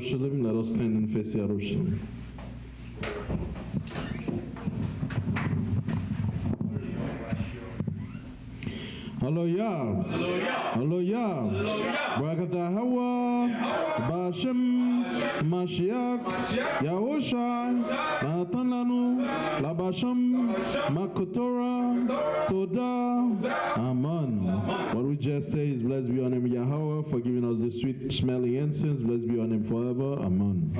Jerusalem. Let us stand and face Jerusalem. Hallelujah. Hallelujah. Barakatah Hawa. Bashem. Mashiach. Yahushai. Natan Lanu. Labasham. Makotora. Toda. Amen. What we just say is, blessed be your name, Yahweh, for giving us the sweet smelling incense. Blessed be your name forever. Amen.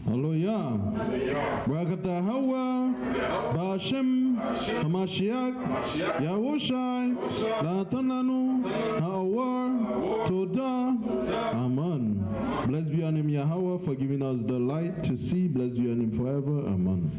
Hallelujah. Barakatah Hawa. Bashem. Hamashiach. Yahushai. Natan Lanu. Ha'awar. Toda. Amen. Blessed be your name, Yahweh, for giving us the light to see. Blessed be your name forever. Amen.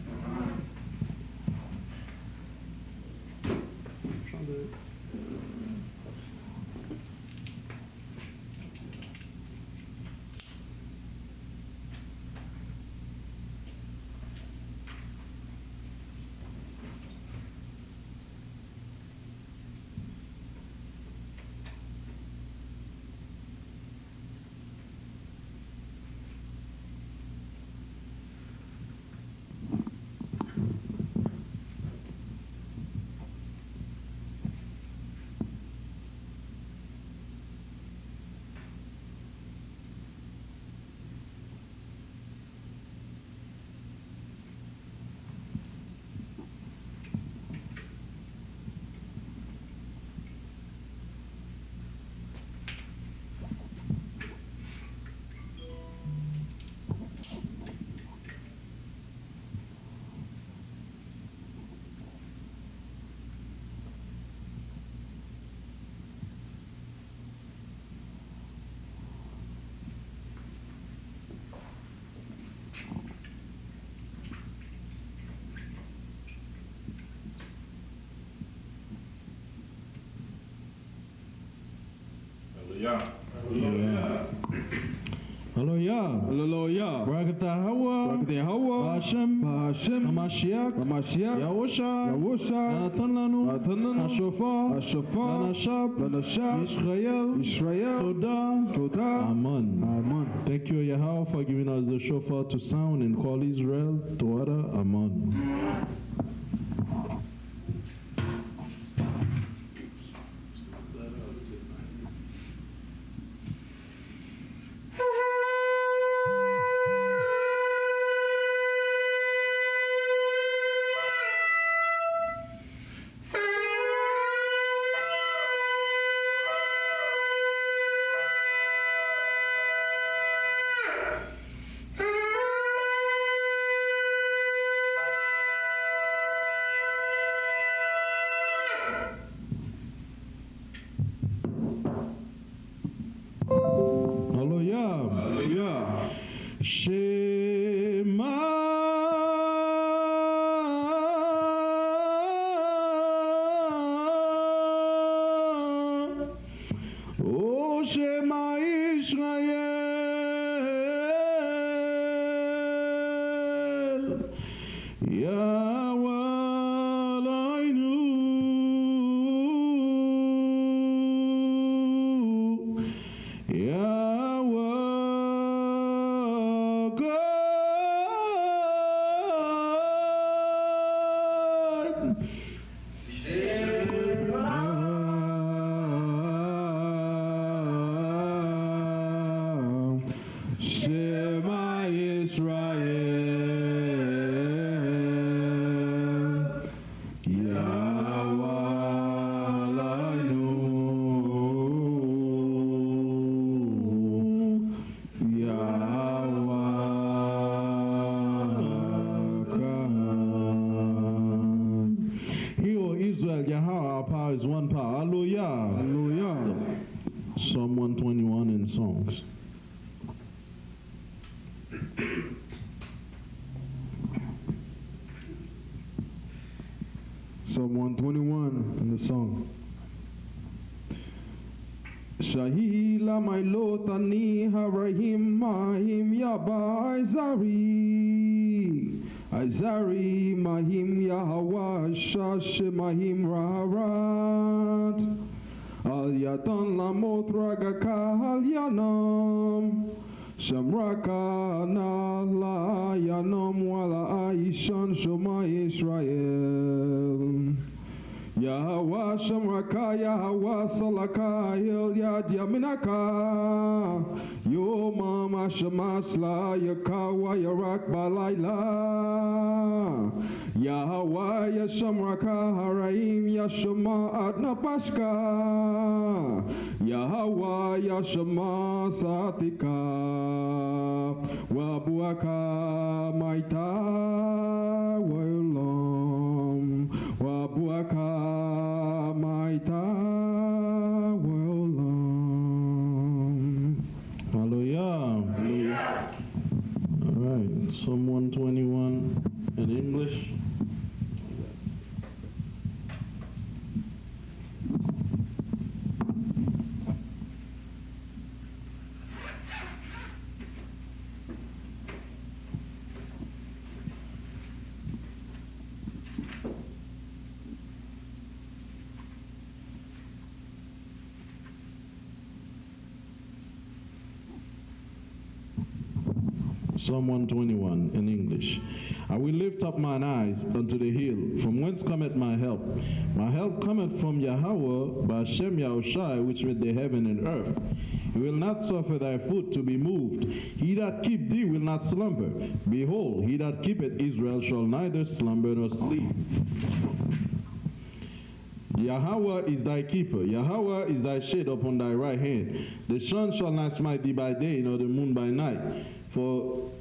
Hallelujah. Hallelujah. Hallelujah. Barakatah Hawa. Barakatah Hawa. Bashem. Hashem. Hamashiach. Yahushai. Natan Lanu. Hashofar. Lanashab. Israel. Toda. Amen. Amen. Thank you, Yahweh, for giving us the shofar to sound and call Israel to order. Amen. Psalm 121 in songs. Psalm 121 in the song. Shahila my lotani harahim mahim yaba Izari mahim Yahawa shash mahim raharat al yatan lamot ragaka al yanam shamraka na la yanam wala aishan shoma Israel Yahweh Shamraka, Yahweh Salaka, Yel Yad Yaminaka, Yomam Ashamasla, Yakawa Yarak Balayla, Yahweh Yashamraka, Haraim Yashama Adna Pashka, Yahweh Yashama Satika, Wabuaka Maita, Walam, Wabuaka. Hallelujah. All right, Psalm 121 in English. Psalm 121 in English. I will lift up mine eyes unto the hill, from whence cometh my help. My help cometh from Yahweh, by Hashem Yahushai, which made the heaven and earth. He will not suffer thy foot to be moved. He that keep thee will not slumber. Behold, he that keepeth Israel shall neither slumber nor sleep. Yahweh is thy keeper. Yahweh is thy shade upon thy right hand. The sun shall not smite thee by day, nor the moon by night. For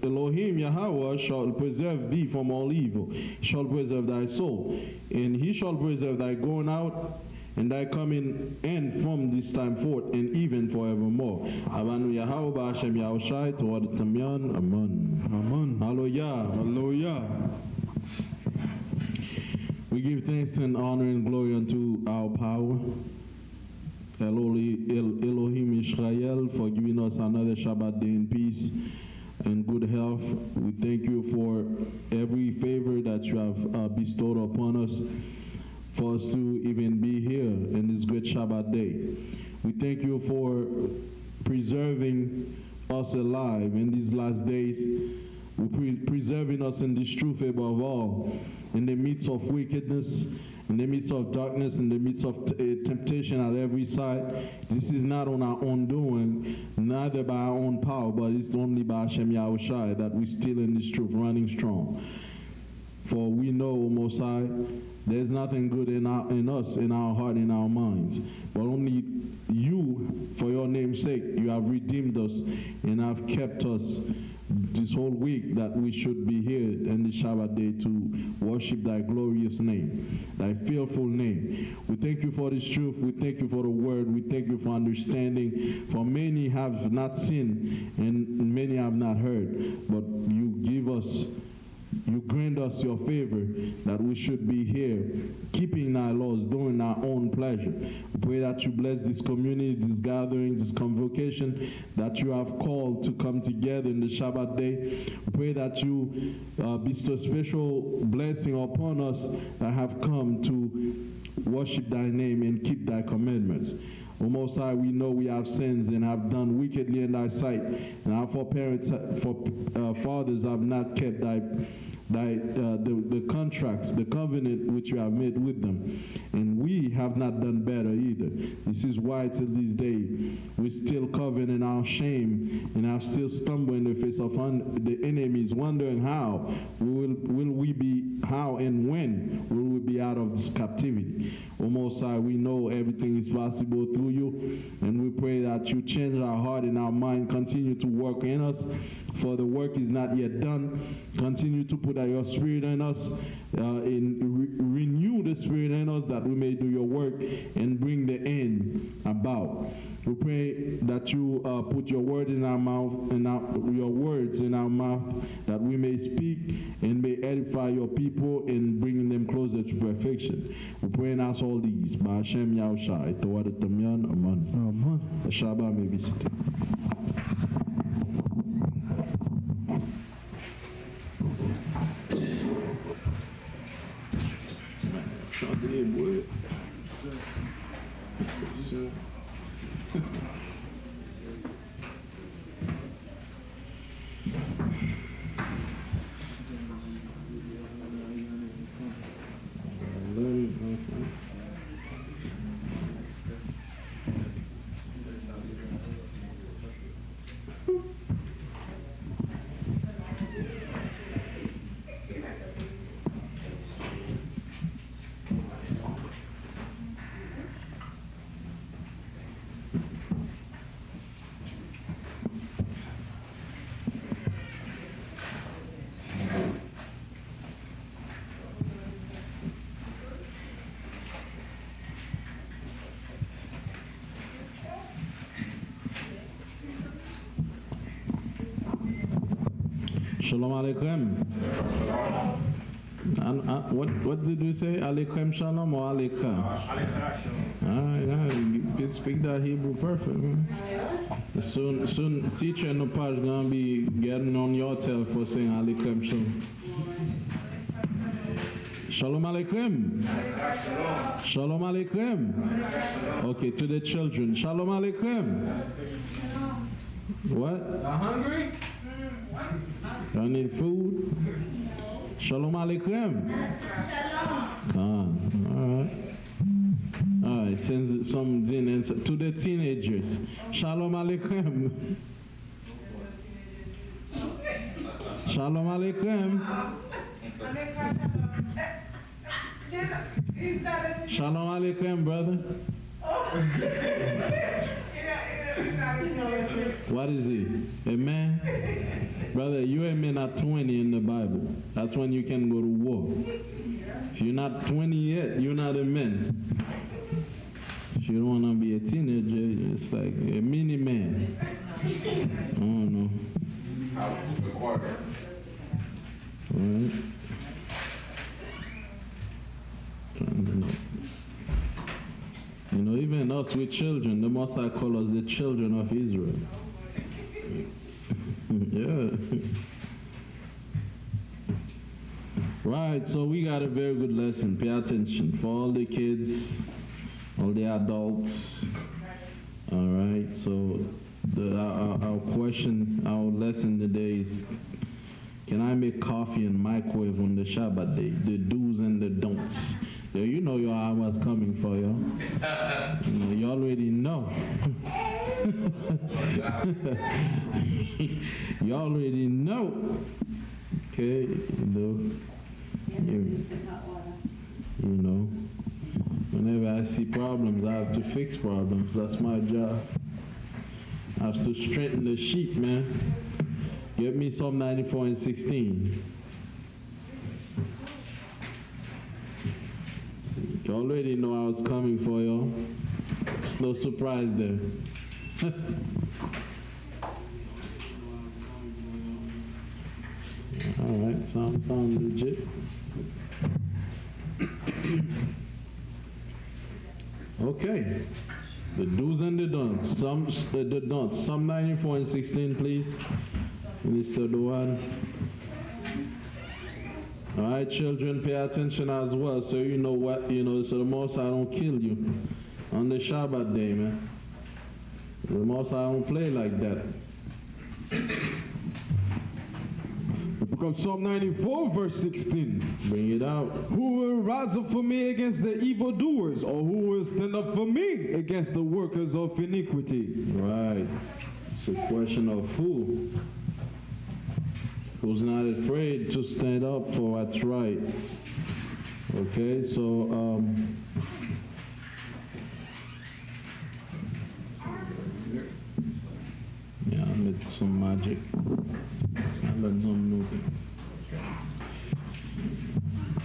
Elohim Yahweh shall preserve thee from all evil. He shall preserve thy soul. And he shall preserve thy going out and thy coming in from this time forth and even forevermore. Avanu Yahweh Ba'ashem Yahushai toward Tamyan. Amen. Amen. Hallelujah. Hallelujah. We give thanks and honor and glory unto our power, Elohim Israel, for giving us another Shabbat day in peace and good health. We thank you for every favor that you have bestowed upon us, for us to even be here in this great Shabbat day. We thank you for preserving us alive in these last days, preserving us in this truth above all, in the midst of wickedness, in the midst of darkness, in the midst of temptation at every side. This is not on our own doing, neither by our own power, but it's only by Hashem Yahushai that we're still in this truth, running strong. For we know, O Most High, there's nothing good in us, in our heart, in our minds, but only you, for your name's sake, you have redeemed us and have kept us this whole week that we should be here in the Shabbat day to worship thy glorious name, thy fearful name. We thank you for this truth. We thank you for the word. We thank you for understanding. For many have not seen and many have not heard, but you grant us your favor that we should be here, keeping thy laws, doing our own pleasure. We pray that you bless this community, this gathering, this convocation that you have called to come together in the Shabbat day. We pray that you bestow special blessing upon us that have come to worship thy name and keep thy commandments. O Most High, we know we have sins and have done wickedly in thy sight, and our fathers have not kept the contracts, the covenant which you have made with them, and we have not done better either. This is why till this day we still covered in our shame and have still stumbled in the face of the enemies, wondering how and when will we be out of this captivity. O Most High, we know everything is possible through you, and we pray that you change our heart and our mind, continue to work in us, for the work is not yet done. Continue to put out your spirit in us, renew the Spirit in us that we may do your work and bring the end about. We pray that you put your word in our mouth and your words in our mouth, that we may speak and may edify your people and bring them closer to perfection. We pray and ask all these by Hashem Yahushua. Amen. The Shabbat may be still. Shalom Aleichem. What did we say? Aleichem Shalom or Aleichem? You speak that Hebrew perfect, man. Soon teacher in the past gonna be getting on your tail for saying Aleichem Shalom. Shalom Aleichem. Shalom Aleichem. Okay, to the children. Shalom Aleichem. What? Hungry? Y'all need food? Shalom Aleichem. Shalom. All right, send some in to the teenagers. Shalom Aleichem. Shalom Aleichem. Shalom Aleichem, brother. What is he? A man? Brother, you're a man at 20 in the Bible. That's when you can go to war. If you're not 20 yet, you're not a man. If you don't want to be a teenager, it's like a mini man. I don't know. Right. You know, even us with children, the Most High call us the children of Israel. Yeah. Right, so we got a very good lesson. Pay attention for all the kids, all the adults. All right, so our question, our lesson today is, can I make coffee and microwave on the Shabbat day? The do's and the don'ts. So you know your hour's coming for you. You already know. You already know. Okay, you know. Whenever I see problems, I have to fix problems. That's my job. I have to straighten the sheet, man. Get me Psalm 94 and 16. You already know I was coming for y'all. There's no surprise there. All right, sound legit. Okay, the do's and the don'ts. The don'ts. Psalm 94 and 16, please. Minister Duan. All right, children, pay attention as well, so you know what, so the Most High don't kill you on the Shabbat day, man. The Most High don't play like that. The book of Psalm 94, verse 16. Bring it out. Who will rise up for me against the evildoers, or who will stand up for me against the workers of iniquity? Right. It's a question of who. Who's not afraid to stand up for what's right. Okay, so yeah, I made some magic. I learned some new things.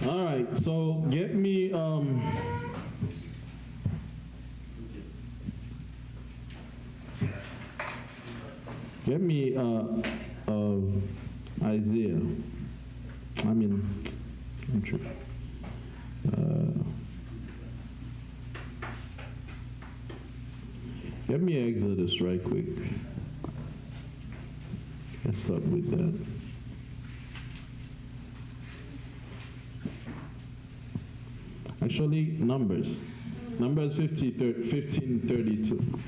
All right, so get me Isaiah. Get me Exodus right quick. Let's start with that. Actually, Numbers 15:32.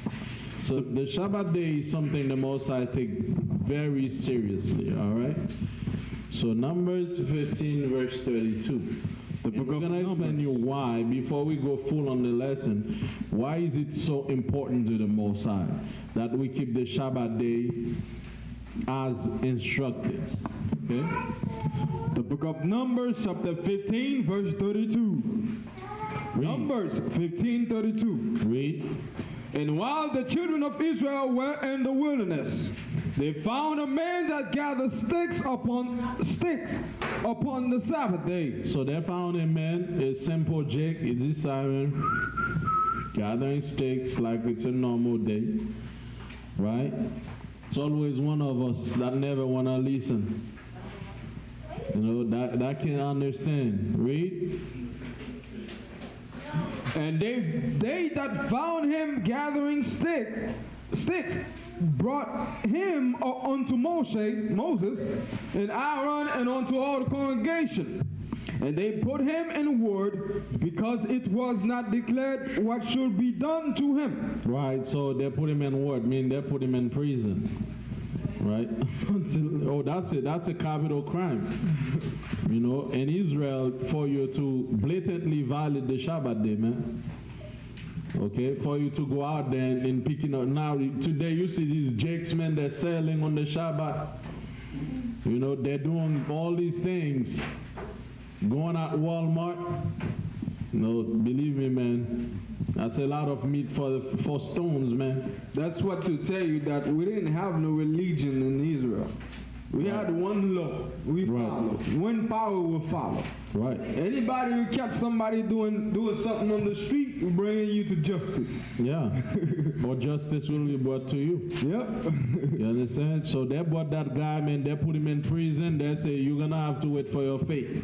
So the Shabbat day is something the Most High take very seriously, all right? So Numbers 15 verse 32. We're going to explain you why, before we go full on the lesson, why is it so important to the Most High that we keep the Shabbat day as instructed, okay? The book of Numbers, chapter 15, verse 32. Read. Numbers 15:32. Read. And while the children of Israel were in the wilderness, they found a man that gathered sticks upon the Sabbath day. So they found a man, a simple Jake, is Simon, gathering sticks like it's a normal day, right? It's always one of us that never want to listen. You know, that can understand. Read. And they that found him gathering sticks brought him unto Moses and Aaron and unto all the congregation. And they put him in ward, because it was not declared what should be done to him. Right, so they put him in ward, mean they put him in prison. Right? Oh, that's it. That's a capital crime. You know, in Israel, for you to blatantly violate the Shabbat day, man. Okay, for you to go out there and picking up. Now, today you see these jakes, man, they're selling on the Shabbat. You know, they're doing all these things. Going at Walmart. No, believe me, man. That's a lot of meat for stones, man. That's what to tell you, that we didn't have no religion in Israel. We had one law. We follow. One power will follow. Right. Anybody who catch somebody doing something on the street, we're bringing you to justice. Yeah. Or justice will be brought to you. Yep. You understand? So they brought that guy, man. They put him in prison. They say, you're going to have to wait for your fate.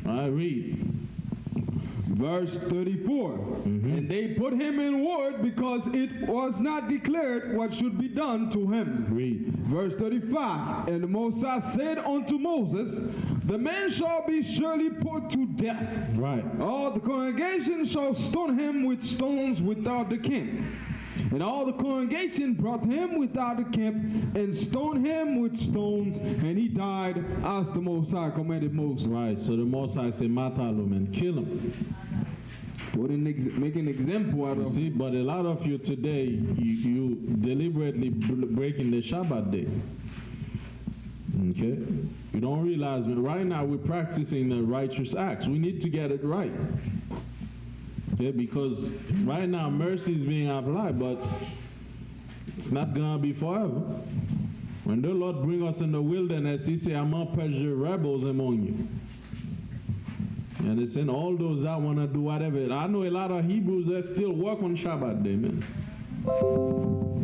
All right, read. Verse 34. And they put him in ward, because it was not declared what should be done to him. Read. Verse 35. And Moses said unto Moses, the man shall be surely put to death. Right. All the congregation shall stone him with stones without the camp. And all the congregation brought him without the camp and stoned him with stones, and he died as the Most High commanded Moses. Right, so the Most High said, Matalo, man, kill him. Make an example out of See, but a lot of you today, you deliberately breaking the Shabbat day. Okay? You don't realize, right now we're practicing the righteous acts. We need to get it right. Okay, because right now mercy is being applied, but it's not going to be forever. When the Lord bring us in the wilderness, he say, I'm going to purge the rebels among you. You understand? All those that want to do whatever. I know a lot of Hebrews that still work on Shabbat day, man.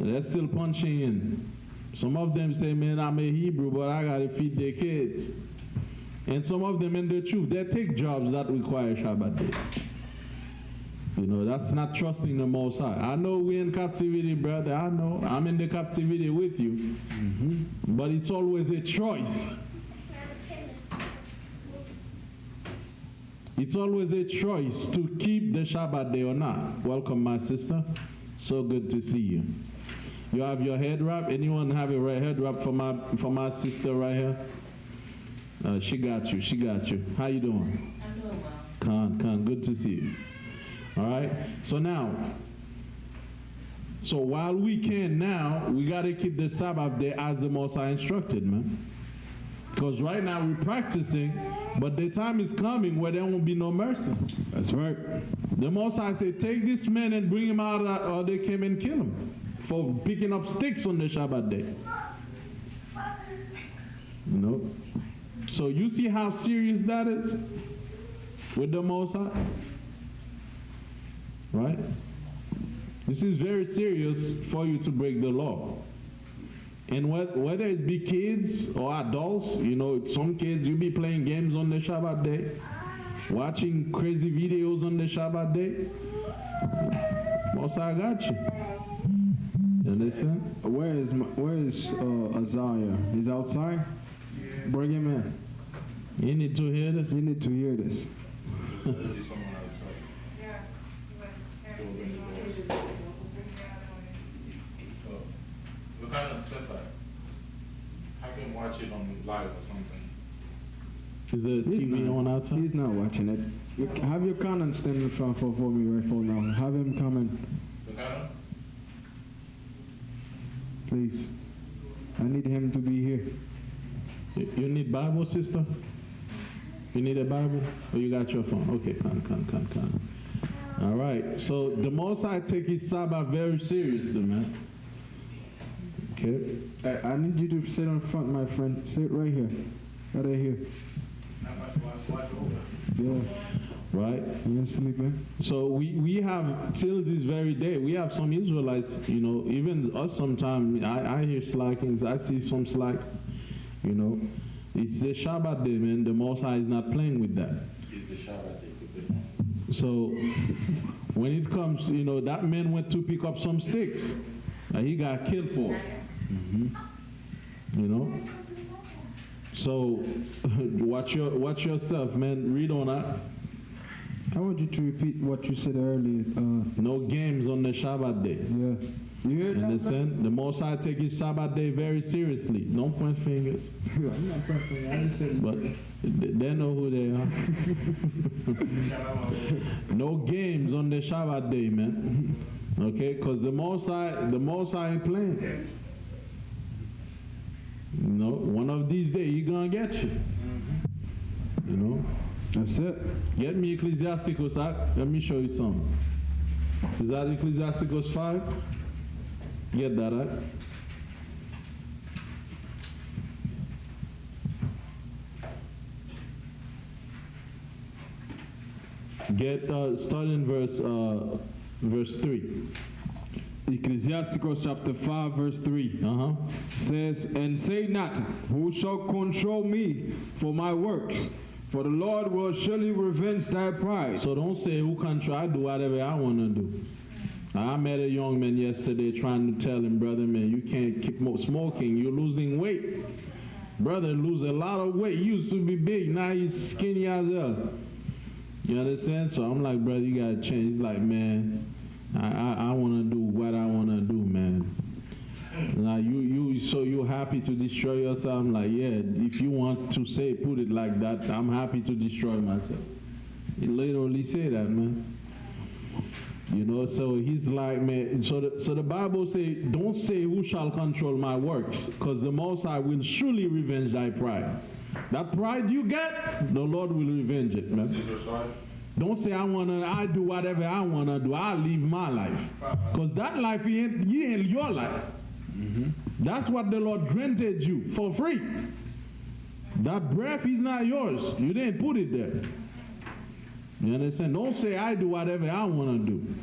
They're still punching in. Some of them say, man, I'm a Hebrew, but I got to feed their kids. And some of them, in the truth, they take jobs that require Shabbat day. You know, that's not trusting the Most High. I know we're in captivity, brother. I know. I'm in the captivity with you. But it's always a choice. It's always a choice to keep the Shabbat day or not. Welcome, my sister. So good to see you. You have your head wrap? Anyone have a head wrap for my sister right here? She got you. She got you. How you doing? I'm doing well. Con, good to see you. All right. So now, while we can now, we got to keep the Sabbath day as the Most High instructed, man. Because right now we're practicing, but the time is coming where there won't be no mercy. That's right. The Most High said, take this man and bring him out, or they came and kill him for picking up sticks on the Shabbat day. You know? So you see how serious that is? with the Most High? Right? This is very serious for you to break the law. And whether it be kids or adults, you know, some kids, you be playing games on the Shabbat day, watching crazy videos on the Shabbat day. Most High got you. You understand? Where is Isaiah? He's outside? Bring him in. You need to hear this? You need to hear this. What kind of stuff like? I can watch it on live or something. Is the TV on outside? He's not watching it. Have your Conan stand in front for me right for now. Have him come in. The Conan? Please. I need him to be here. You need Bible, sister? You need a Bible? Or you got your phone? Okay, come. All right. So the Most High take his Sabbath very seriously, man. Okay. I need you to sit in front, my friend. Sit right here. Right here. Yeah. Right? You sleeping? So we have, till this very day, we have some Israelites, you know, even us sometimes, I hear slackings, I see some slacks, you know. It's the Shabbat day, man. The Most High is not playing with that. It's the Shabbat day. So when it comes, you know, that man went to pick up some sticks that he got killed for. You know? So watch yourself, man. Read on that. I want you to repeat what you said earlier. No games on the Shabbat day. Yeah. You hear that? Understand? The Most High take his Sabbath day very seriously. Don't point fingers. I'm not perfect. I just said. But they know who they are. No games on the Shabbat day, man. Okay? Because the Most High ain't playing. You know, one of these days he gonna get you. You know? That's it. Get me Ecclesiasticus out. Let me show you something. Is that Ecclesiasticus 5? Get that out. Get start in verse 3. Ecclesiasticus chapter 5 verse 3 says, "And say not, who shall control me for my works? For the Lord will surely revenge thy pride." So don't say who can try to do whatever I want to do. I met a young man yesterday trying to tell him, brother, man, you can't keep smoking. You're losing weight. Brother, lose a lot of weight. You used to be big. Now he's skinny as hell. You understand? So I'm like, brother, you got to change. He's like, man, I want to do what I want to do, man. Now so you're happy to destroy yourself? I'm like, yeah, if you want to say, put it like that, I'm happy to destroy myself. He literally say that, man. You know, so he's like, man, so the Bible say, don't say who shall control my works, because the Most High will surely revenge thy pride. That pride you get, the Lord will revenge it, man. Don't say I do whatever I want to do. I live my life. Because that life ain't your life. That's what the Lord granted you for free. That breath is not yours. You didn't put it there. You understand? Don't say I do whatever I want to do.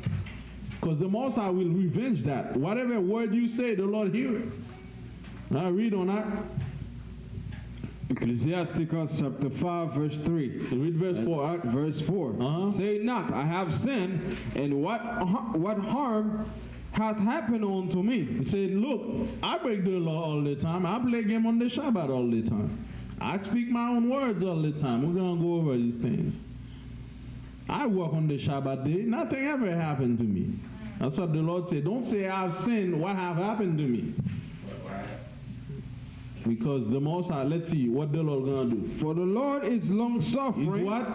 Because the Most High will revenge that. Whatever word you say, the Lord hear it. Now read on that. Ecclesiasticus chapter 5 verse 3. Read verse 4. Verse 4. Say not, I have sinned, and what harm hath happened unto me? He said, look, I break the law all the time. I play game on the Shabbat all the time. I speak my own words all the time. We're going to go over these things. I work on the Shabbat day. Nothing ever happened to me. That's what the Lord said. Don't say I've sinned. What have happened to me? Because the Most High, let's see what the Lord going to do. For the Lord is long-suffering. Is what?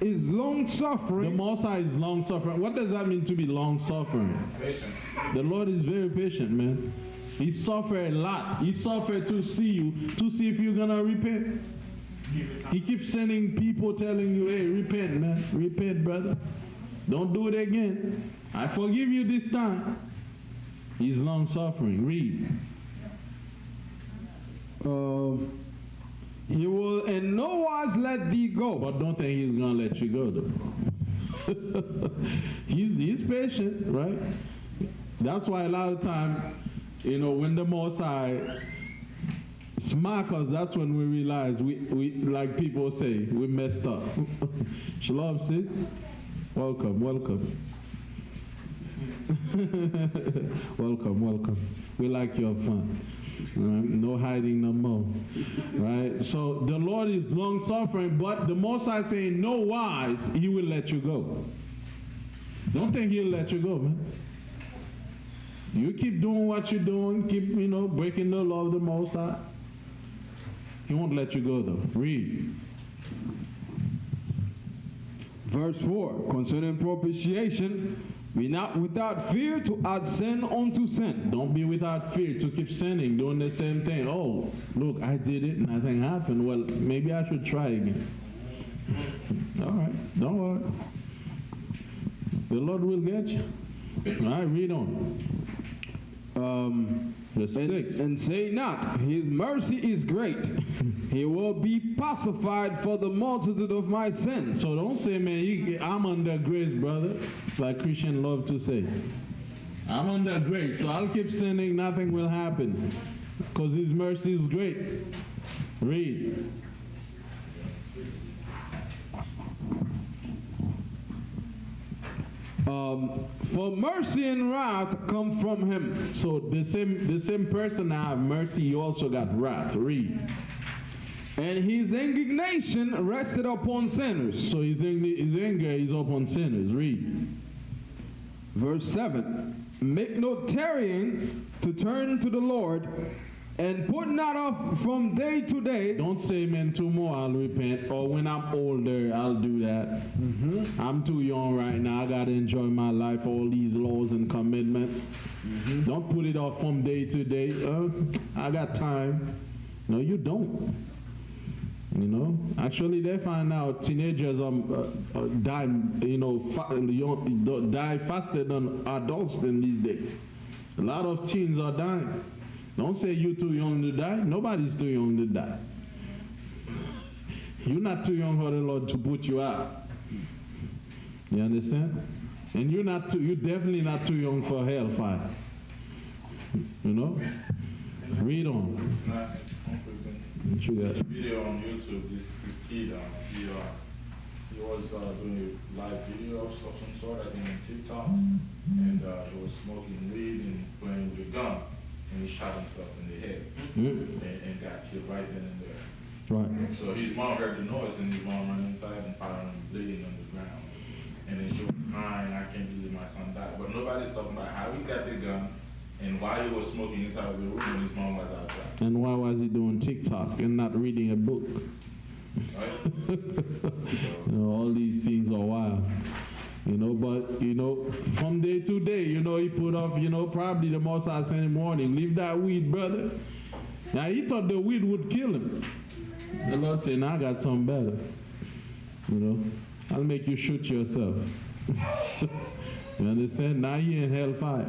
Is long-suffering. The Most High is long-suffering. What does that mean to be long-suffering? Patient. The Lord is very patient, man. He suffered a lot. He suffered to see you, to see if you're going to repent. He keeps sending people telling you, hey, repent, man. Repent, brother. Don't do it again. I forgive you this time. He's long-suffering. Read. He will in no wise let thee go. But don't think he's going to let you go, though. he's patient, right? That's why a lot of times, you know, when the Most High smack us, that's when we realize we like people say, we messed up. Shalom, sis. Welcome. welcome. We like your fun. Right? No hiding no more. Right? So the Lord is long suffering, but the Most High saying, no wise, he will let you go. Don't think he'll let you go, man. You keep doing what you're doing, keep, you know, breaking the law of the Most High. He won't let you go, though. Read. Verse 4, concerning propitiation, be not without fear to add sin unto sin. Don't be without fear to keep sinning, doing the same thing. Oh, look, I did it, nothing happened. Well, maybe I should try again. All right, don't worry. The Lord will get you. All right, read on. The 6. And say not, his mercy is great. He will be pacified for the multitude of my sins. So don't say, man, I'm under grace, brother, like Christians love to say. I'm under grace, so I'll keep sinning, nothing will happen, because his mercy is great. Read. For mercy and wrath come from him. So the same person that have mercy, you also got wrath. Read. And his indignation rested upon sinners. So his anger is upon sinners. Read. Verse 7. Make no tarrying to turn to the Lord, and put not off from day to day. Don't say, man, tomorrow I'll repent, or when I'm older, I'll do that. I'm too young right now. I got to enjoy my life, all these laws and commitments. Don't put it off from day to day. I got time. No, you don't. You know, actually, they find out teenagers die, you know, die faster than adults in these days. A lot of teens are dying. Don't say you're too young to die. Nobody's too young to die. You're not too young for the Lord to put you out. You understand? And you're definitely not too young for hellfire. You know? Read on. What you got? A video on YouTube, this kid, he was doing a live video of some sort, I think on TikTok, and he was smoking weed and playing with a gun. And he shot himself in the head and got killed right then and there. Right. So his mom heard the noise and his mom ran inside and found him bleeding on the ground. And then she was crying, I can't believe my son died. But nobody's talking about how he got the gun and why he was smoking inside of the room when his mom was outside. And why was he doing TikTok and not reading a book? Right? You know, all these things are wild. You know, but, you know, from day to day, you know, he put off, you know, probably the Most High Sunday morning, leave that weed, brother. Now, he thought the weed would kill him. The Lord said, now I got something better. You know, I'll make you shoot yourself. You understand? Now you're in hellfire.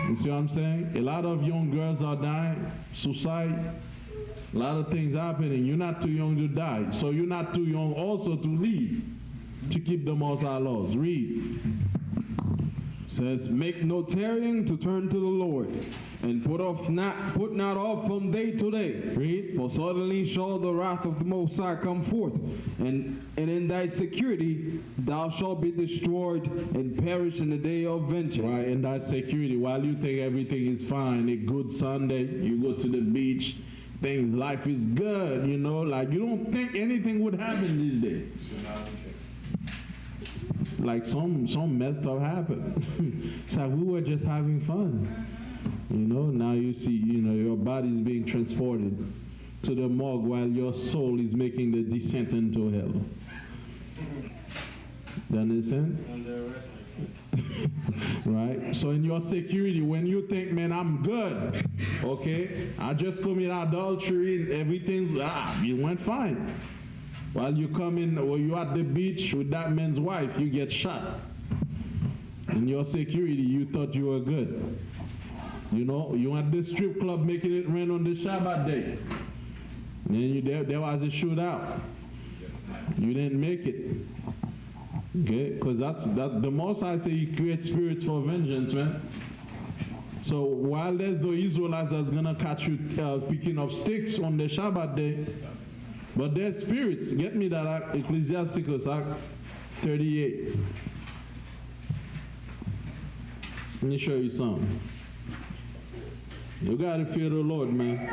You see what I'm saying? A lot of young girls are dying, suicide, a lot of things happening. You're not too young to die, so you're not too young also to leave. To keep the Most High laws. Read. Says, make no tarrying to turn to the Lord, and put not off from day to day. Read. For suddenly shall the wrath of the Most High come forth, and in thy security thou shalt be destroyed and perish in the day of vengeance. Right, in thy security. While you think everything is fine, a good Sunday, you go to the beach, life is good, you know, like you don't think anything would happen these days. Like some messed up happened. It's like we were just having fun. You know, now you see, you know, your body is being transported to the morgue while your soul is making the descent into hell. You understand? Right? So in your security, when you think, man, I'm good, okay, I just commit adultery, everything's, it went fine. While you come in, or you at the beach with that man's wife, you get shot. In your security, you thought you were good. You know, you at the strip club making it rain on the Shabbat day. Then there was a shootout. You didn't make it. Okay, because that's the Most High say He creates spirits for vengeance, man. So while there's the Israelites that's gonna catch you picking up sticks on the Shabbat day, but there's spirits. Get me that Act, Ecclesiasticus Act 38. Let me show you something. You gotta fear the Lord, man.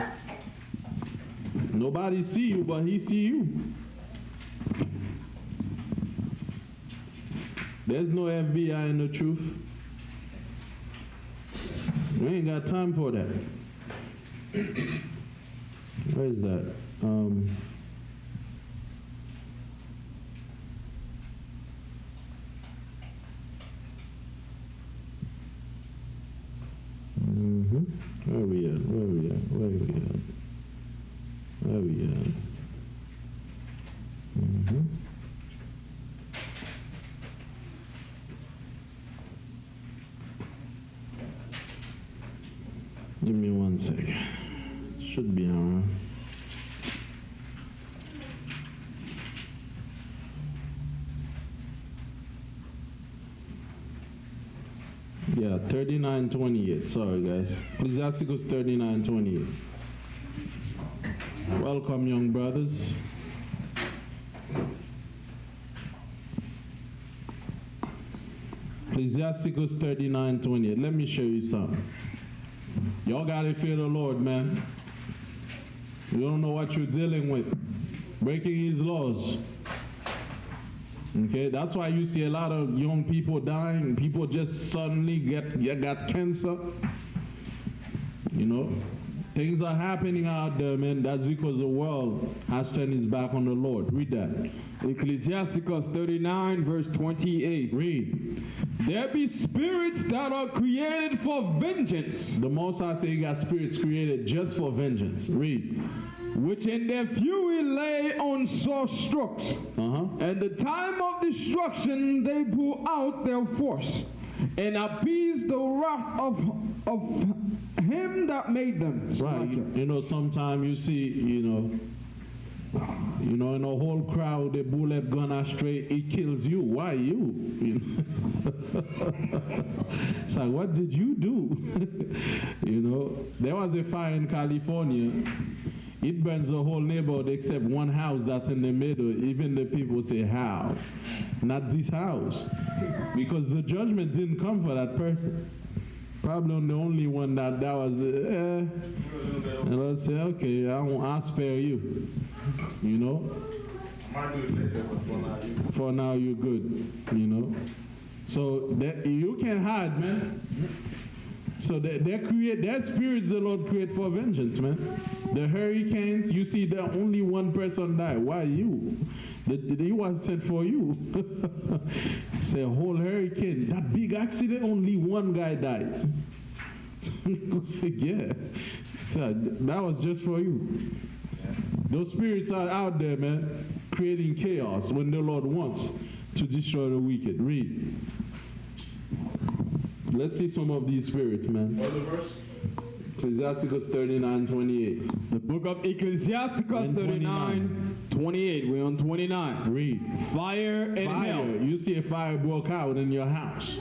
Nobody see you, but He see you. There's no FBI in the truth. We ain't got time for that. Where is that? Where we at? Give me 1 second. Should be around. Yeah, 39:28. Sorry, guys. Ecclesiasticus 39:28. Welcome, young brothers. Ecclesiasticus 39:28. Let me show you something. Y'all gotta fear the Lord, man. You don't know what you're dealing with. Breaking His laws. Okay, that's why you see a lot of young people dying. People just suddenly got cancer. You know, things are happening out there, man. That's because the world has turned its back on the Lord. Read that. Ecclesiasticus 39, verse 28. Read. There be spirits that are created for vengeance. The Most High say He got spirits created just for vengeance. Read. Which in their fury lay on sore strokes. And the time of destruction they pull out their force, and appease the wrath of Him that made them. Right. You know, sometimes you see, you know, in a whole crowd, the bullet gone astray, it kills you. Why you? It's like, what did you do? You know, there was a fire in California. It burns the whole neighborhood except one house that's in the middle. Even the people say, how? Not this house. Because the judgment didn't come for that person. Probably the only one that was, and let's say, okay, I'll spare you. You know? For now, you're good. You know? So you can hide, man. So their spirits the Lord create for vengeance, man. The hurricanes, you see that only one person died. Why you? He was sent for you. It's a whole hurricane. That big accident, only one guy died. Yeah. So that was just for you. Those spirits are out there, man, creating chaos when the Lord wants to destroy the wicked. Read. Let's see some of these spirits, man. What's the verse? Ecclesiasticus 39:28. The book of Ecclesiasticus 39:28. We're on 29. Read. Fire and hell. You see a fire broke out in your house.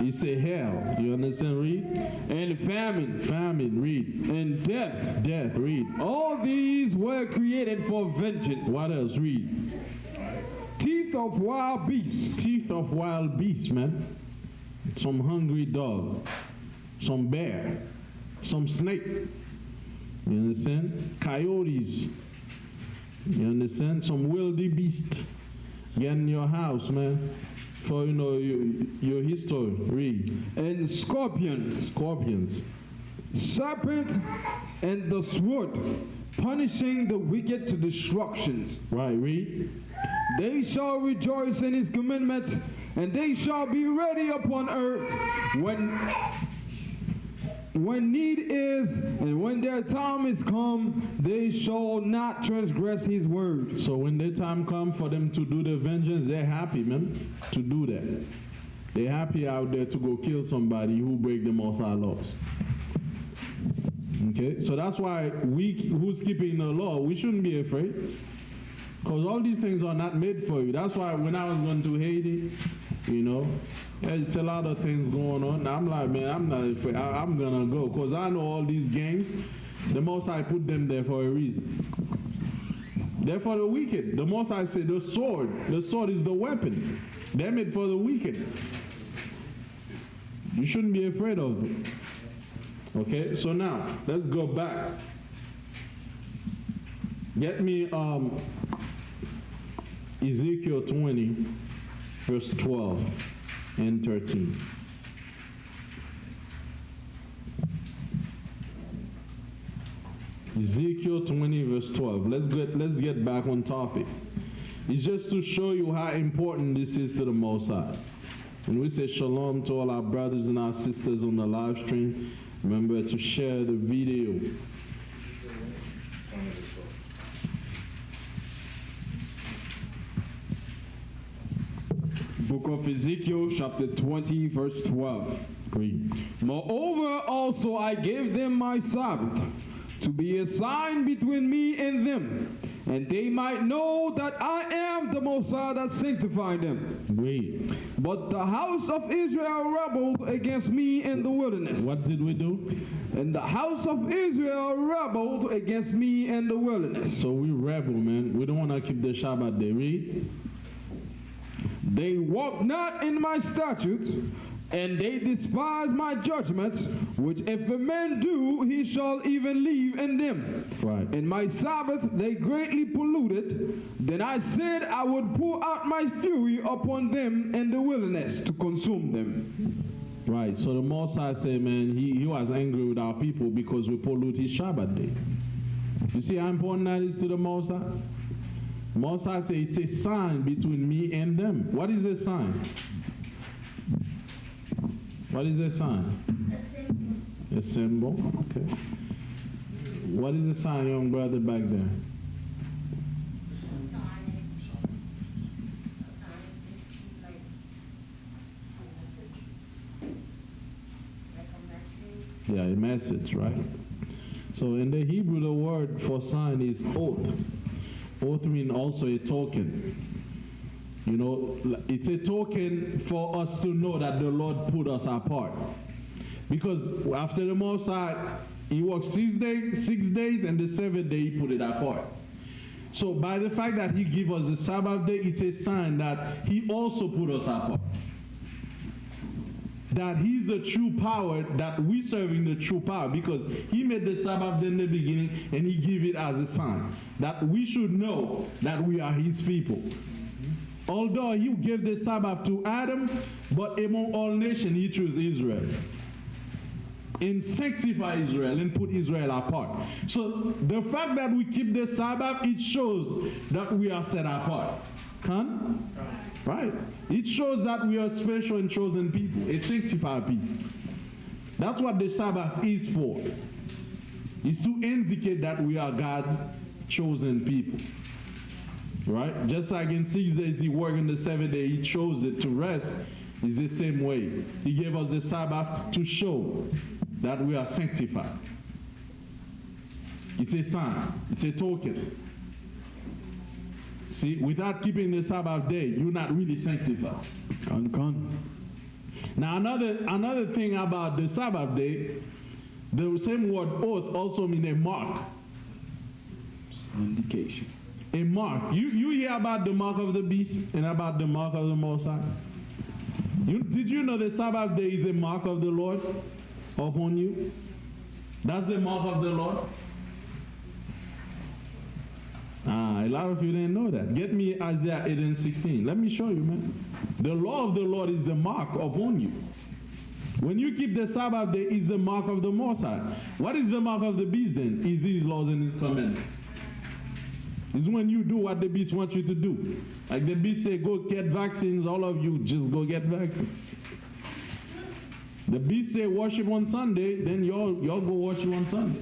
You say hell. You understand? Read. And famine. Famine. Read. And death. Death. Read. All these were created for vengeance. What else? Read. Teeth of wild beasts. Teeth of wild beasts, man. Some hungry dog. Some bear. Some snake. You understand? Coyotes. You understand? Some wildebeest. Get in your house, man. For you know your history. Read. And scorpions. Scorpions. Serpent and the sword, punishing the wicked to destructions. Right. Read. They shall rejoice in His commandments, and they shall be ready upon earth when need is, and when their time is come, they shall not transgress His word. So when their time comes for them to do the vengeance, they're happy, man, to do that. They're happy out there to go kill somebody who break the Most High laws. Okay, so that's why we who's keeping the law, we shouldn't be afraid. Because all these things are not made for you. That's why when I was going to Haiti, you know, there's a lot of things going on. I'm like, man, I'm not afraid. I'm going to go. Because I know all these gangs, the Most High put them there for a reason. They're for the wicked. The Most High said the sword is the weapon. They're made for the wicked. You shouldn't be afraid of them. Okay, so now, let's go back. Get me Ezekiel 20, verse 12 and 13. Ezekiel 20, verse 12. Let's get back on topic. It's just to show you how important this is to the Most High. And we say shalom to all our brothers and our sisters on the live stream. Remember to share the video. Book of Ezekiel, chapter 20, verse 12. Read. Moreover, also I gave them my Sabbath, to be a sign between me and them, and they might know that I am the Most High that sanctified them. Read. But the house of Israel rebelled against me in the wilderness. What did we do? And the house of Israel rebelled against me in the wilderness. So we rebel, man. We don't want to keep the Shabbat day. Read. They walk not in my statutes, and they despise my judgments, which if a man do, he shall even leave in them. Right. In my Sabbath they greatly polluted. Then I said I would pour out my fury upon them in the wilderness to consume them. Right. So the Most High said, man, he was angry with our people because we pollute his Shabbat day. You see how important that is to the Most High? Most High said it's a sign between me and them. What is a sign? What is a sign? A symbol. A symbol, okay. What is a sign, young brother back there? Yeah, a message, right? So in the Hebrew, the word for sign is oath. Oath means also a token. You know, it's a token for us to know that the Lord put us apart. Because after the Most High, he worked 6 days, and the 7th day he put it apart. So by the fact that he gave us the Sabbath day, it's a sign that he also put us apart. That he's the true power, that we serving the true power, because he made the Sabbath in the beginning and he gave it as a sign that we should know that we are his people. Although he gave the Sabbath to Adam, but among all nations he chose Israel and sanctify Israel and put Israel apart. So the fact that we keep the Sabbath, it shows that we are set apart. Right? It shows that we are special and chosen people, a sanctified people. That's what the Sabbath is for. It's to indicate that we are God's chosen people. Right? Just like in 6 days he worked, on the 7th day he chose it to rest. It's the same way. He gave us the Sabbath to show that we are sanctified. It's a sign. It's a token. See, without keeping the Sabbath day, you're not really sanctified. Now another thing about the Sabbath day, the same word oath also means a mark. Indication. A mark. You hear about the mark of the beast and about the mark of the Most High? Did you know the Sabbath day is a mark of the Lord upon you? That's the mark of the Lord. A lot of you didn't know that. Get me Isaiah 8:16. Let me show you, man. The law of the Lord is the mark upon you. When you keep the Sabbath day, is the mark of the Most High. What is the mark of the beast then? Is his laws and his commandments. It's when you do what the beast wants you to do. Like the beast say, go get vaccines, all of you just go get vaccines. The beast say worship on Sunday, then y'all go worship on Sunday.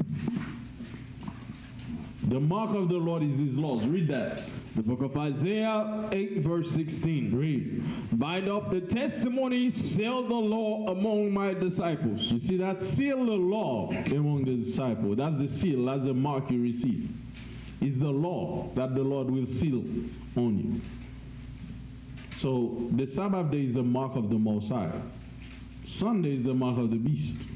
The mark of the Lord is his laws. Read that. The book of Isaiah 8 verse 16. Read. Bind up the testimony, seal the law among my disciples. You see that? Seal the law among the disciples. That's the seal. That's the mark you receive. It's the law that the Lord will seal on you. So the Sabbath day is the mark of the Most High. Sunday is the mark of the beast.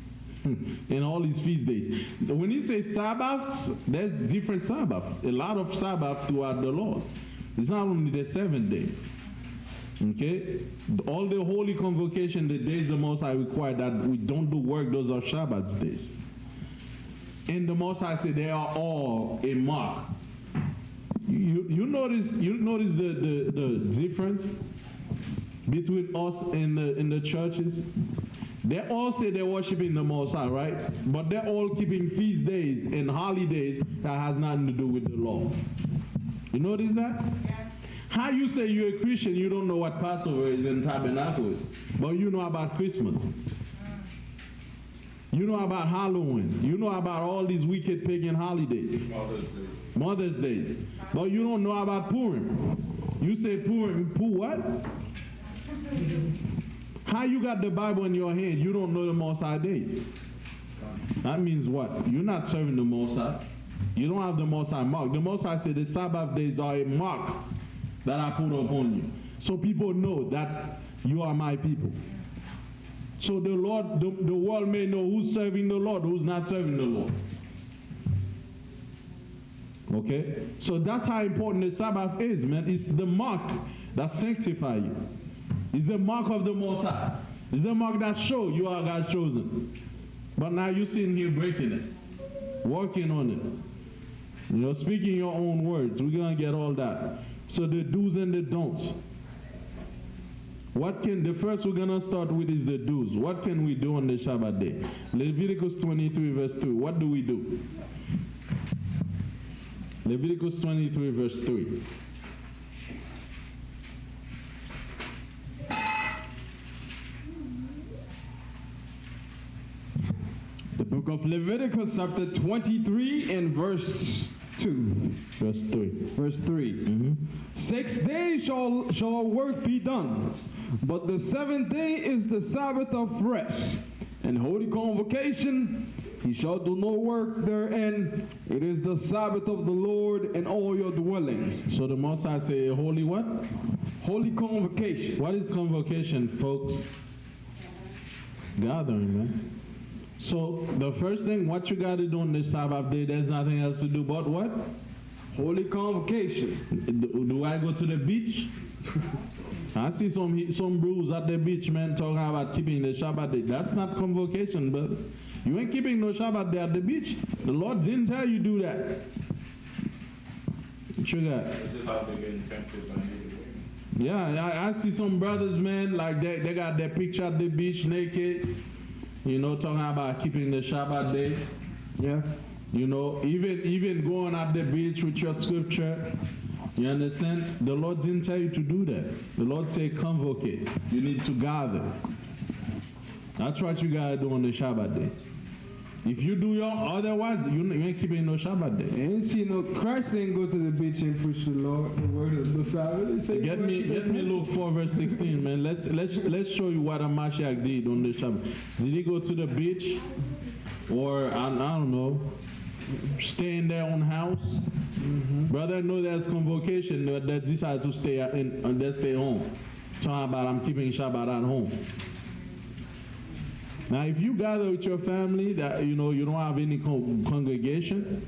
And all these feast days. When he says Sabbaths, there's different Sabbaths. A lot of Sabbath throughout the Lord. It's not only the 7th day. Okay? All the holy convocation, the days the Most High require that we don't do work, those are Shabbat days. And the Most High said they are all a mark. You notice the difference between us and the churches? They all say they're worshiping the Most High, right? But they're all keeping feast days and holidays that has nothing to do with the law. You notice that? Yeah. How you say you're a Christian, you don't know what Passover is and Tabernacle is, but you know about Christmas. You know about Halloween. You know about all these wicked pagan holidays. Mother's Day. But you don't know about Purim. You say Purim, what? How you got the Bible in your hand? You don't know the Most High days. That means what? You're not serving the Most High. You don't have the Most High mark. The Most High said the Sabbath days are a mark that I put upon you. So people know that you are my people. So the Lord, the world may know who's serving the Lord, who's not serving the Lord. Okay? So that's how important the Sabbath is, man. It's the mark that sanctifies you. It's the mark of the Most High. It's the mark that shows you are God's chosen. But now you're sitting here breaking it, working on it. You know, speaking your own words. We're going to get all that. So the do's and the don'ts. The first we're going to start with is the do's. What can we do on the Shabbat day? Leviticus 23 verse 3. What do we do? Leviticus 23 verse 3. The book of Leviticus chapter 23 and verse 2. Verse 3. Verse 3. Mm-hmm. 6 days shall work be done, but the 7th day is the Sabbath of rest and holy convocation. He shall do no work therein. It is the Sabbath of the Lord in all your dwellings. So the Most High say a holy what? Holy convocation. What is convocation, folks? Gathering, man. So the first thing, what you got to do on the Sabbath day, there's nothing else to do but what? Holy convocation. Do I go to the beach? I see some bros at the beach, man, talking about keeping the Shabbat day. That's not convocation, brother. You ain't keeping no Shabbat day at the beach. The Lord didn't tell you do that. What you got? Yeah, I see some brothers, man, like they got their picture at the beach naked. You know, talking about keeping the Shabbat day. Yeah. You know, even going at the beach with your scripture. You understand? The Lord didn't tell you to do that. The Lord said convocate. You need to gather. That's what you gotta do on the Shabbat day. If you do your otherwise, you ain't keeping no Shabbat day. Ain't see no Christ ain't go to the beach and preach the Lord, the word of the Sabbath. Get me Luke 4 verse 16, man. Let's show you what a Mashiach did on the Shabbat. Did he go to the beach, or I don't know, stay in their own house? Mm-hmm. Brother, know there's convocation. They decide to stay and they stay home. Talking about I'm keeping Shabbat at home. Now, if you gather with your family that you know you don't have any congregation,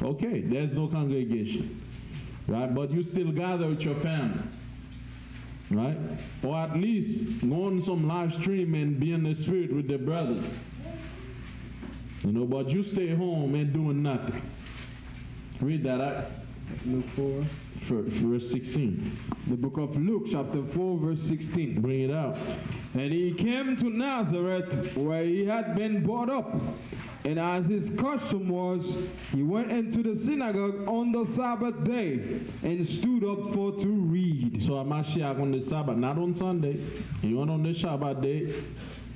okay, there's no congregation, right? But you still gather with your family, right? Or at least go on some live stream and be in the spirit with the brothers, you know. But you stay home and doing nothing. Read that out. Luke 4. Verse 16. The book of Luke, chapter 4, verse 16. Bring it out. And he came to Nazareth, where he had been brought up. And as his custom was, he went into the synagogue on the Sabbath day and stood up to read. So a Mashiach on the Sabbath, not on Sunday. He went on the Shabbat day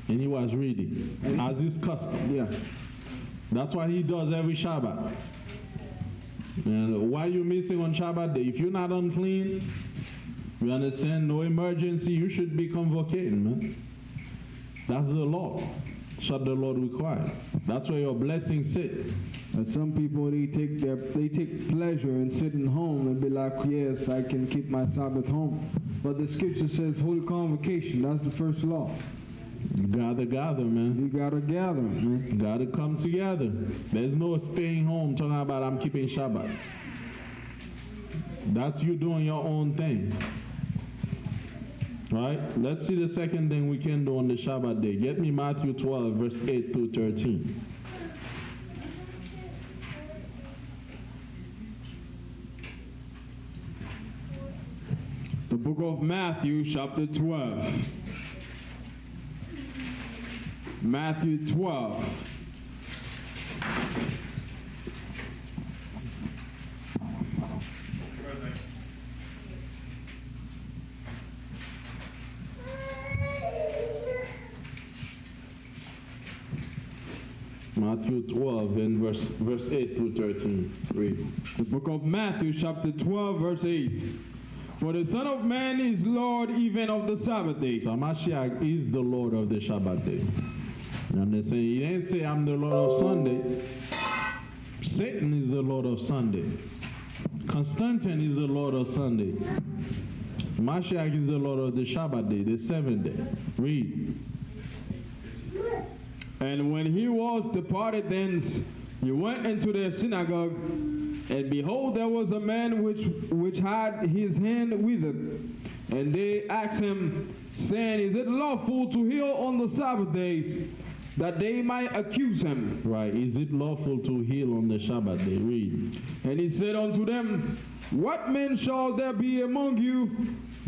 and he was reading. As his custom. Yeah. That's what he does every Shabbat. And why you missing on Shabbat day? If you're not unclean, you understand, no emergency, you should be convocating, man. That's the law. That's what the Lord requires. That's where your blessing sits. But some people, they take pleasure in sitting home and be like, yes, I can keep my Sabbath home. But the scripture says holy convocation. That's the first law. You gotta gather, man. You gotta gather, man. You gotta come together. There's no staying home talking about I'm keeping Shabbat. That's you doing your own thing. Right? Let's see the second thing we can do on the Shabbat day. Get me Matthew 12, verse 8 through 13. The book of Matthew, chapter 12. Matthew 12. Matthew 12 and verse 8 through 13. Read. The book of Matthew, chapter 12, verse 8. For the Son of Man is Lord even of the Sabbath day. So Mashiach is the Lord of the Shabbat day. You understand? He didn't say I'm the Lord of Sunday. Satan is the Lord of Sunday. Constantine is the Lord of Sunday. Mashiach is the Lord of the Shabbat day, the seventh day. Read. And when he was departed thence, he went into the synagogue, and behold, there was a man which had his hand withered. And they asked him, saying, Is it lawful to heal on the Sabbath days? That they might accuse him. Right. Is it lawful to heal on the Shabbat day? Read. And he said unto them, What man shall there be among you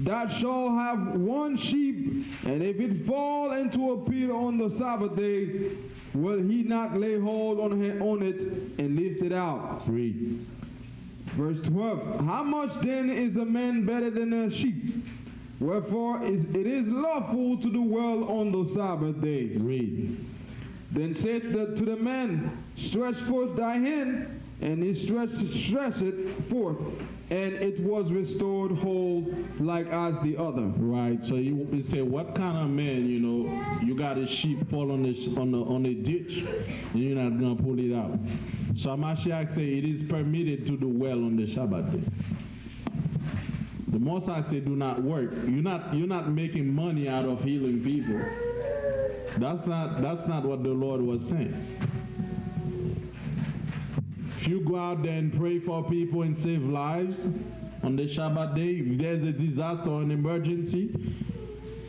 that shall have one sheep, and if it fall into a pit on the Sabbath day, will he not lay hold on it and lift it out? Read. Verse 12. How much then is a man better than a sheep? Wherefore it is lawful to do well on the Sabbath day. Read. Then said to the man, Stretch forth thy hand, and he stretched it forth, and it was restored whole like as the other. Right. So you say, what kind of man, you got a sheep fall on a ditch, and you're not gonna pull it out. So Mashiach say it is permitted to do well on the Shabbat day. The Most High say do not work. You're not making money out of healing people. That's not what the Lord was saying. If you go out there and pray for people and save lives on the Shabbat day, if there's a disaster or an emergency,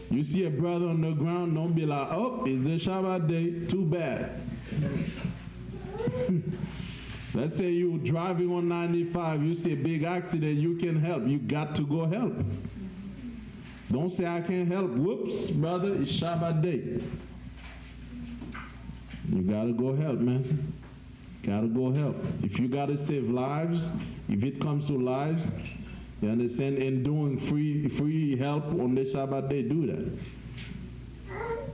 you see a brother on the ground, don't be like, oh, it's the Shabbat day, too bad. Let's say you're driving on 95, you see a big accident, you can help. You got to go help. Don't say I can't help. Whoops, brother, it's Shabbat day. You gotta go help, man. Gotta go help. If you gotta save lives, if it comes to lives, you understand, and doing free help on the Shabbat day, do that.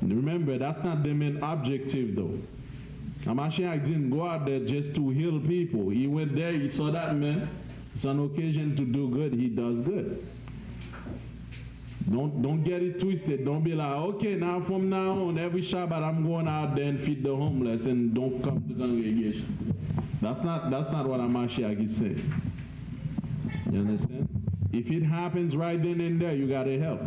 Remember, that's not the main objective though. Mashiach didn't go out there just to heal people. He went there, he saw that man. It's an occasion to do good, he does good. Don't get it twisted. Don't be like, okay, now from now on, every Shabbat I'm going out there and feed the homeless and don't come to congregation. That's not what Mashiach is saying. You understand? If it happens right then and there, you gotta help.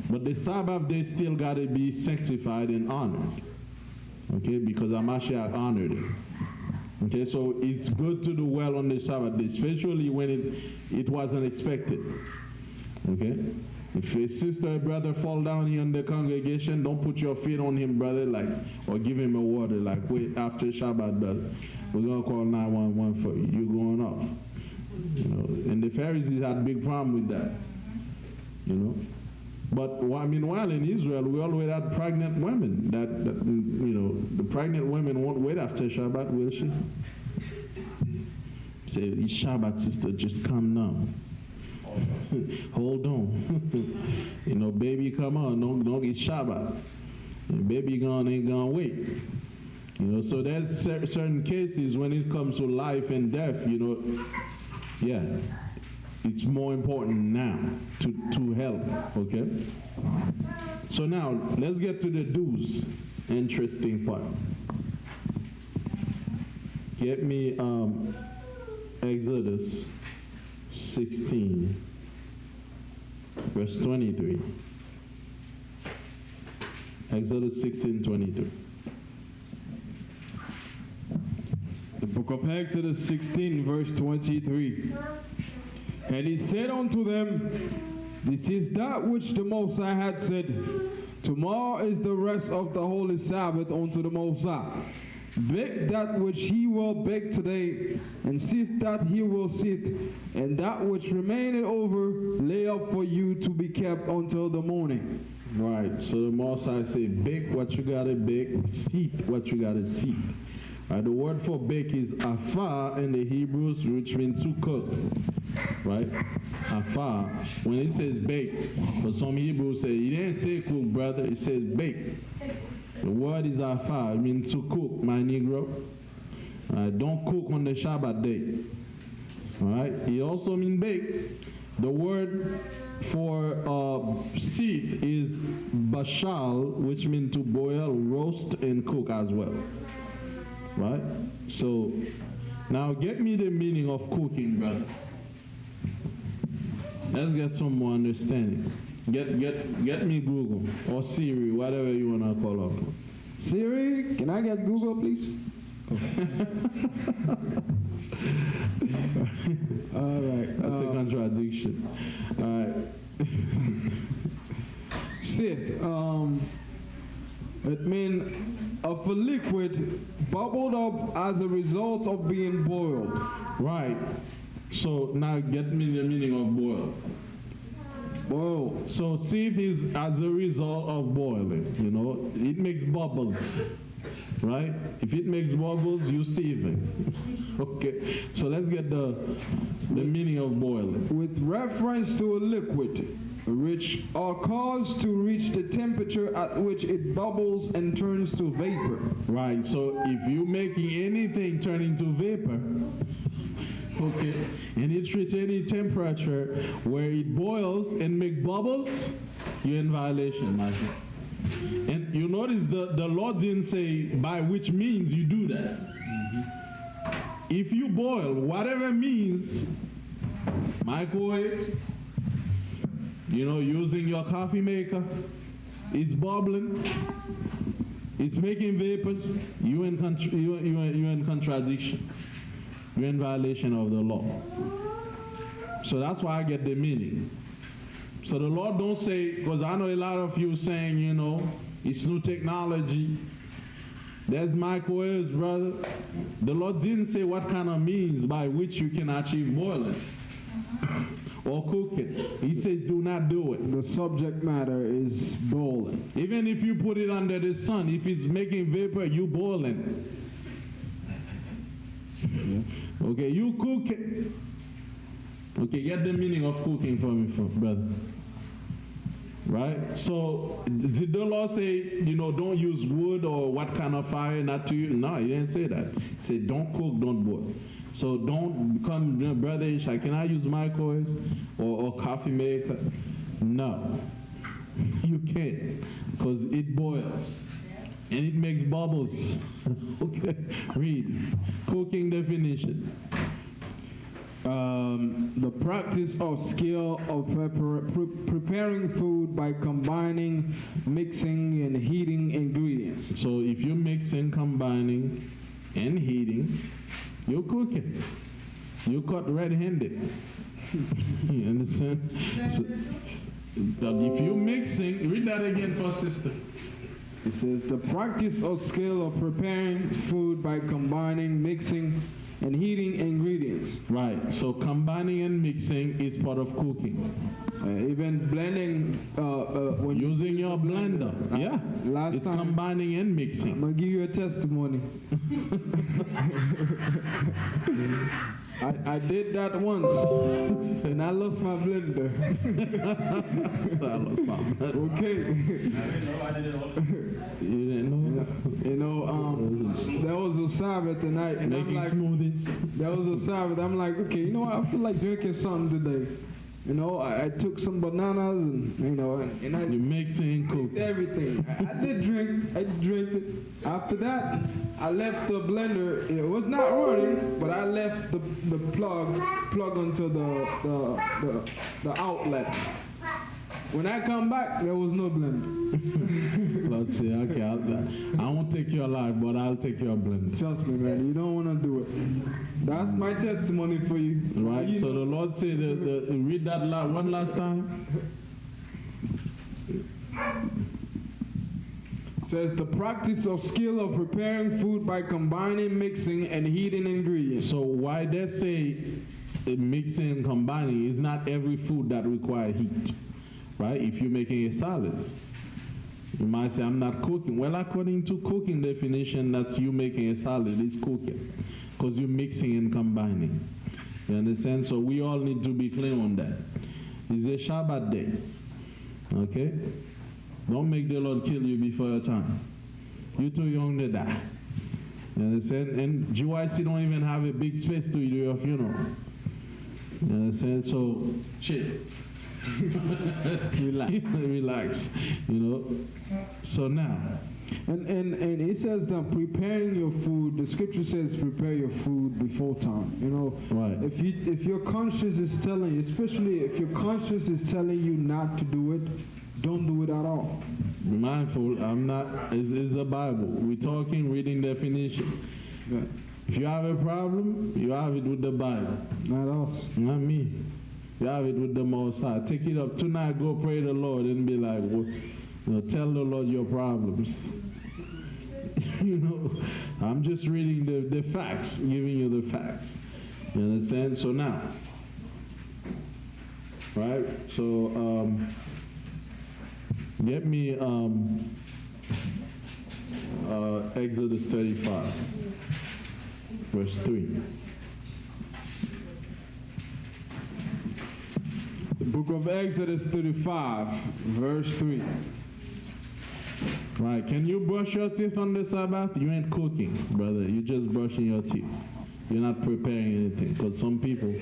But the Sabbath day still gotta be sanctified and honored. Okay, because Mashiach honored it. Okay, so it's good to do well on the Sabbath day, especially when it wasn't expected. Okay? If a sister or brother fall down here in the congregation, don't put your feet on him, brother, or give him a water, wait, after Shabbat, brother, we're going to call 911 for you. You're going off. And the Pharisees had a big problem with that. But meanwhile in Israel, we always had pregnant women. The pregnant women won't wait after Shabbat, will she? Say, it's Shabbat, sister, just come now. Hold on. Baby, come on. Don't get Shabbat. Baby ain't gonna wait. You know, so there's certain cases when it comes to life and death, you know, yeah, it's more important now to help, okay? So now, let's get to the do's. Interesting part. Get me Exodus 16, verse 23. Exodus 16, 23. The book of Exodus 16, verse 23. And he said unto them, this is that which the Most High had said, tomorrow is the rest of the holy Sabbath unto the Most High. Bake that which he will bake today, and sift that he will sift, and that which remaineth over lay up for you to be kept until the morning. Right, so the Most High say, bake what you gotta bake, sift what you gotta sift. Right, the word for bake is afar in the Hebrews, which means to cook. Right? Afar. When it says bake, but some Hebrews say, he didn't say cook, brother, it says bake. The word is afar, it means to cook, my Negro. Don't cook on the Shabbat day. Alright? It also means bake. The word for sift is bashal, which means to boil, roast, and cook as well. Right? So, now get me the meaning of cooking, brother. Let's get some more understanding. Get me Google or Siri, whatever you want to call up. Siri, can I get Google, please? All right. That's a contradiction. All right. Sift. It means of a liquid bubbled up as a result of being boiled. Right. So now get me the meaning of boil. Boil. So sieve is as a result of boiling, you know. It makes bubbles, right? If it makes bubbles, you sieve it. Okay. So let's get the meaning of boiling. With reference to a liquid, which are caused to reach the temperature at which it bubbles and turns to vapor. Right. So if you're making anything turn into vapor, okay, and it reaches any temperature where it boils and make bubbles, you're in violation, my friend. And you notice the Lord didn't say by which means you do that. If you boil, whatever means, microwave, you know, using your coffee maker, it's bubbling, it's making vapors, you're in contradiction. You're in violation of the law. So that's why I get the meaning. So the Lord don't say, because I know a lot of you saying, you know, it's new technology. There's microwaves, brother. The Lord didn't say what kind of means by which you can achieve boiling or cooking. He says do not do it. The subject matter is boiling. Even if you put it under the sun, if it's making vapor, you boiling. Okay, you cook it. Okay, get the meaning of cooking for me, brother. Right? So, did the Lord say, you know, don't use wood or what kind of fire not to use? No, he didn't say that. He said, don't cook, don't boil. So don't become, you know, brother Ishai, can I use microwave or coffee maker? No, you can't, because it boils and it makes bubbles. Okay, read. Cooking definition. The practice or skill of preparing food by combining, mixing, and heating ingredients. So if you're mixing, combining, and heating, you're cooking. You're caught red-handed. You understand? So, if you're mixing, read that again for sister. It says the practice or skill of preparing food by combining, mixing, and heating ingredients. Right. So combining and mixing is part of cooking. Even blending, when Using your blender. Yeah. last It's time, combining and I'm mixing. gonna give you a testimony. I did that once, and I lost my blender. Okay. You didn't know? You know, there was a Sabbath tonight, and I'm Making like, smoothies. there was a Sabbath. I'm like, okay, you know what? I feel like drinking something today. You know, I took some bananas and, you know, and I You mixing and mixed cooking. everything. I did drink. I drank it. After that, I left the blender. It was not running, but I left the plug onto the outlet. When I come back, there was no blender. Let's see. Okay. I won't take your life, but I'll take your blender. Trust me, man. You don't want to do it. That's my testimony for you. Right. You So know- the Lord said, read that one last time. Says the practice of skill of preparing food by combining, mixing, and heating ingredients. So why they say mixing and combining is not every food that requires heat, right? If you're making a salad, you might say, I'm not cooking. Well, according to cooking definition, that's you making a salad is cooking, because you're mixing and combining. You understand? So we all need to be clear on that. It's a Shabbat day, okay? Don't make the Lord kill you before your time. You're too young to die. You understand? And GYC don't even have a big space to do your funeral. You understand? So, chill. Relax. You know? So now. And it says that preparing your food, the scripture says prepare your food before time. You know, Right. if your conscience is telling you, especially if your conscience is telling you not to do it, don't do it at all. Be mindful, I'm not, it's the Bible. We're talking, reading definition. Yeah. If you have a problem, you have it with the Bible. Not us. Not me. You have it with the Most High. Take it up tonight, go pray the Lord and be like, well, you know, tell the Lord your problems. You know, I'm just reading the facts, giving you the facts. You understand? So now, right? So, get me Exodus 35, verse 3. The book of Exodus 35, verse 3. Right, can you brush your teeth on the Sabbath? You ain't cooking, brother. You're just brushing your teeth. You're not preparing anything. Because some people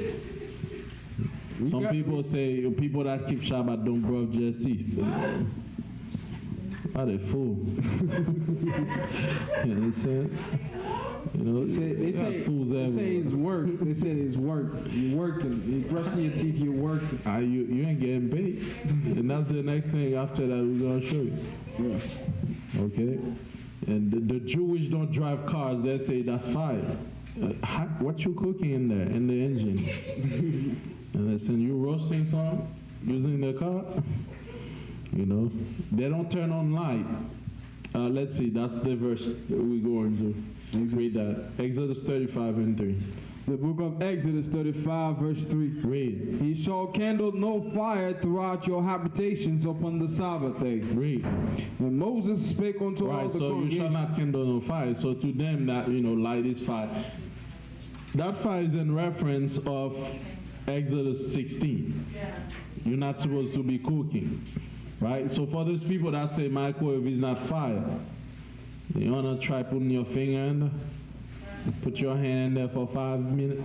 say people that keep Shabbat don't brush their teeth. What a fool. You understand? You know, They say it's work. They say it's work. You're working. You're brushing your teeth. You're working. You ain't getting paid. And that's the next thing after that we're going to show you. Yes. Okay? And the Jewish don't drive cars. They say that's fire. What you cooking in there, in the engine? And they say, you roasting something using the car? You know? They don't turn on light. Let's see, that's the verse that we're going to read that. Exodus 35 and 3. The book of Exodus 35, verse 3. Read. He shall kindle no fire throughout your habitations upon the Sabbath day. Read. And Moses spake unto all Right, the so you shall congregation. not kindle no fire. So to them that, you know, light is fire. That fire is in reference of Exodus 16. You're not supposed to be cooking. Right? So for those people that say microwave is not fire, you want to try putting your finger in there? Put your hand in there for 5 minutes.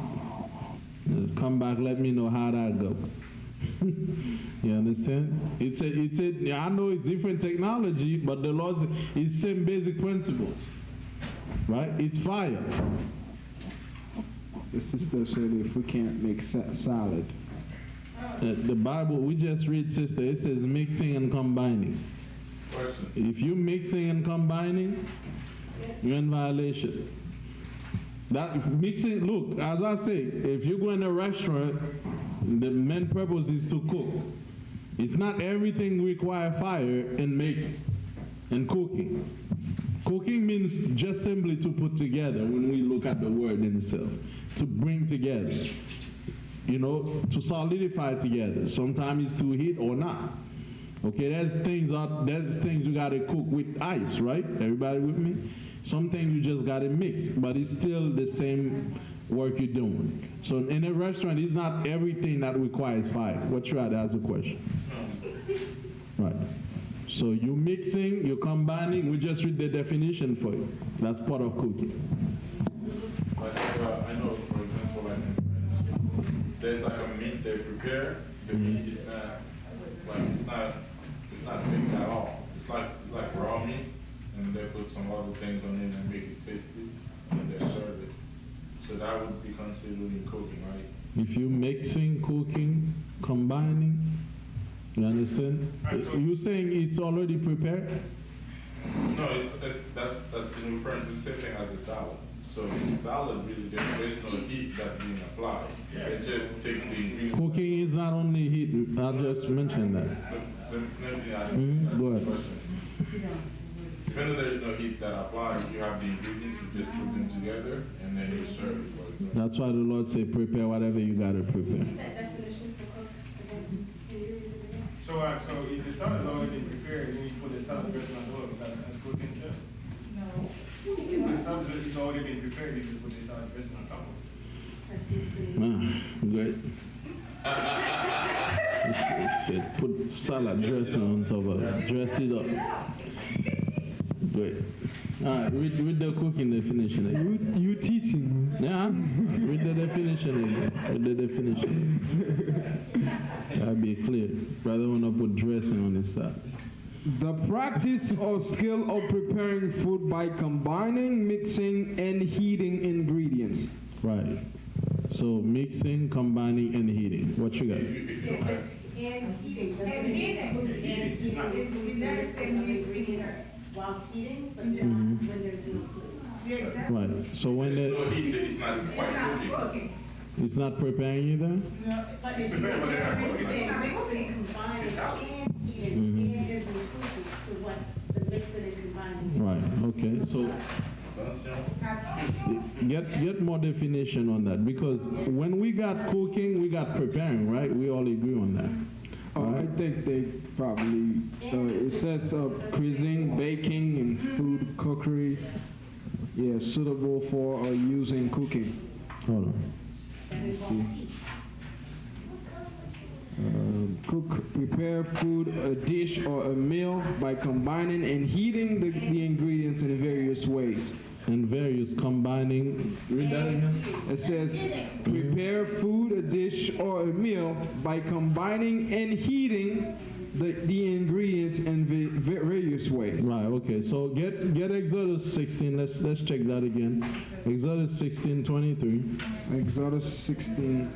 Come back, let me know how that go. You understand? I know it's different technology, but the Lord, it's same basic principle. Right? It's fire. The sister said if we can't make salad. The Bible, we just read, sister, it says mixing and combining. Question. If you're mixing and combining, you're in violation. That mixing, look, as I say, if you go in a restaurant, the main purpose is to cook. It's not everything require fire and cooking. Cooking means just simply to put together when we look at the word in itself. To bring together. You know, to solidify together. Sometimes it's to heat or not. Okay, there's things you gotta cook with ice, right? Everybody with me? Some things you just gotta mix, but it's still the same work you're doing. So in a restaurant, it's not everything that requires fire. What you had as a question? Right. So you're mixing, you're combining. We just read the definition for you. That's part of cooking. But I know, for example, like in France, there's like a meat they prepare. The meat is not like it's not baked at all. It's like raw meat, and they put some other things on it and make it tasty, and they serve it. So that would be considered in cooking, right? If you're mixing, cooking, combining, you understand? You're saying it's already prepared? No, that's in France. It's the same thing as the salad. So the salad really there's no heat that's being applied. It's just taking the ingredients. Cooking is not only heat. I just mentioned that. Go ahead. Even though there's no heat that applies, you have the ingredients, you just put them together, and then you serve it. That's why the Lord said, prepare whatever you got to prepare. So if the salad is already been prepared, then you put the salad dressing on top, that's cooking still? No. If the salad is already been prepared, you just put the salad dressing on top of it. Great. It said, put salad dressing on top of it. Dress it up. Great. All right, read the cooking definition again. You teaching. Yeah, read the definition again. Read the definition. That'll be clear. Brother want to put dressing on his side. The practice or skill of preparing food by combining, mixing, and heating ingredients. Right. So mixing, combining, and heating. What you got? And heating. It's never said mixing while heating, but when there's no food. Right. So when It's not quite cooking. It's not preparing either? No, but it's mixing, combining, and heating, and is inclusive to what the mixing and combining. Right. Okay. So get more definition on that, because when we got cooking, we got preparing, right? We all agree on that. I think they probably, it says cuisine, baking, and food cookery, yeah, suitable for use in cooking. Hold on. And see. Prepare food, a dish, or a meal by combining and heating the ingredients in various ways. And various combining. Read that again. It says, prepare food, a dish, or a meal by combining and heating the ingredients in various ways. Right. Okay. So get Exodus 16. Let's check that again. Exodus 16:23. Exodus 16.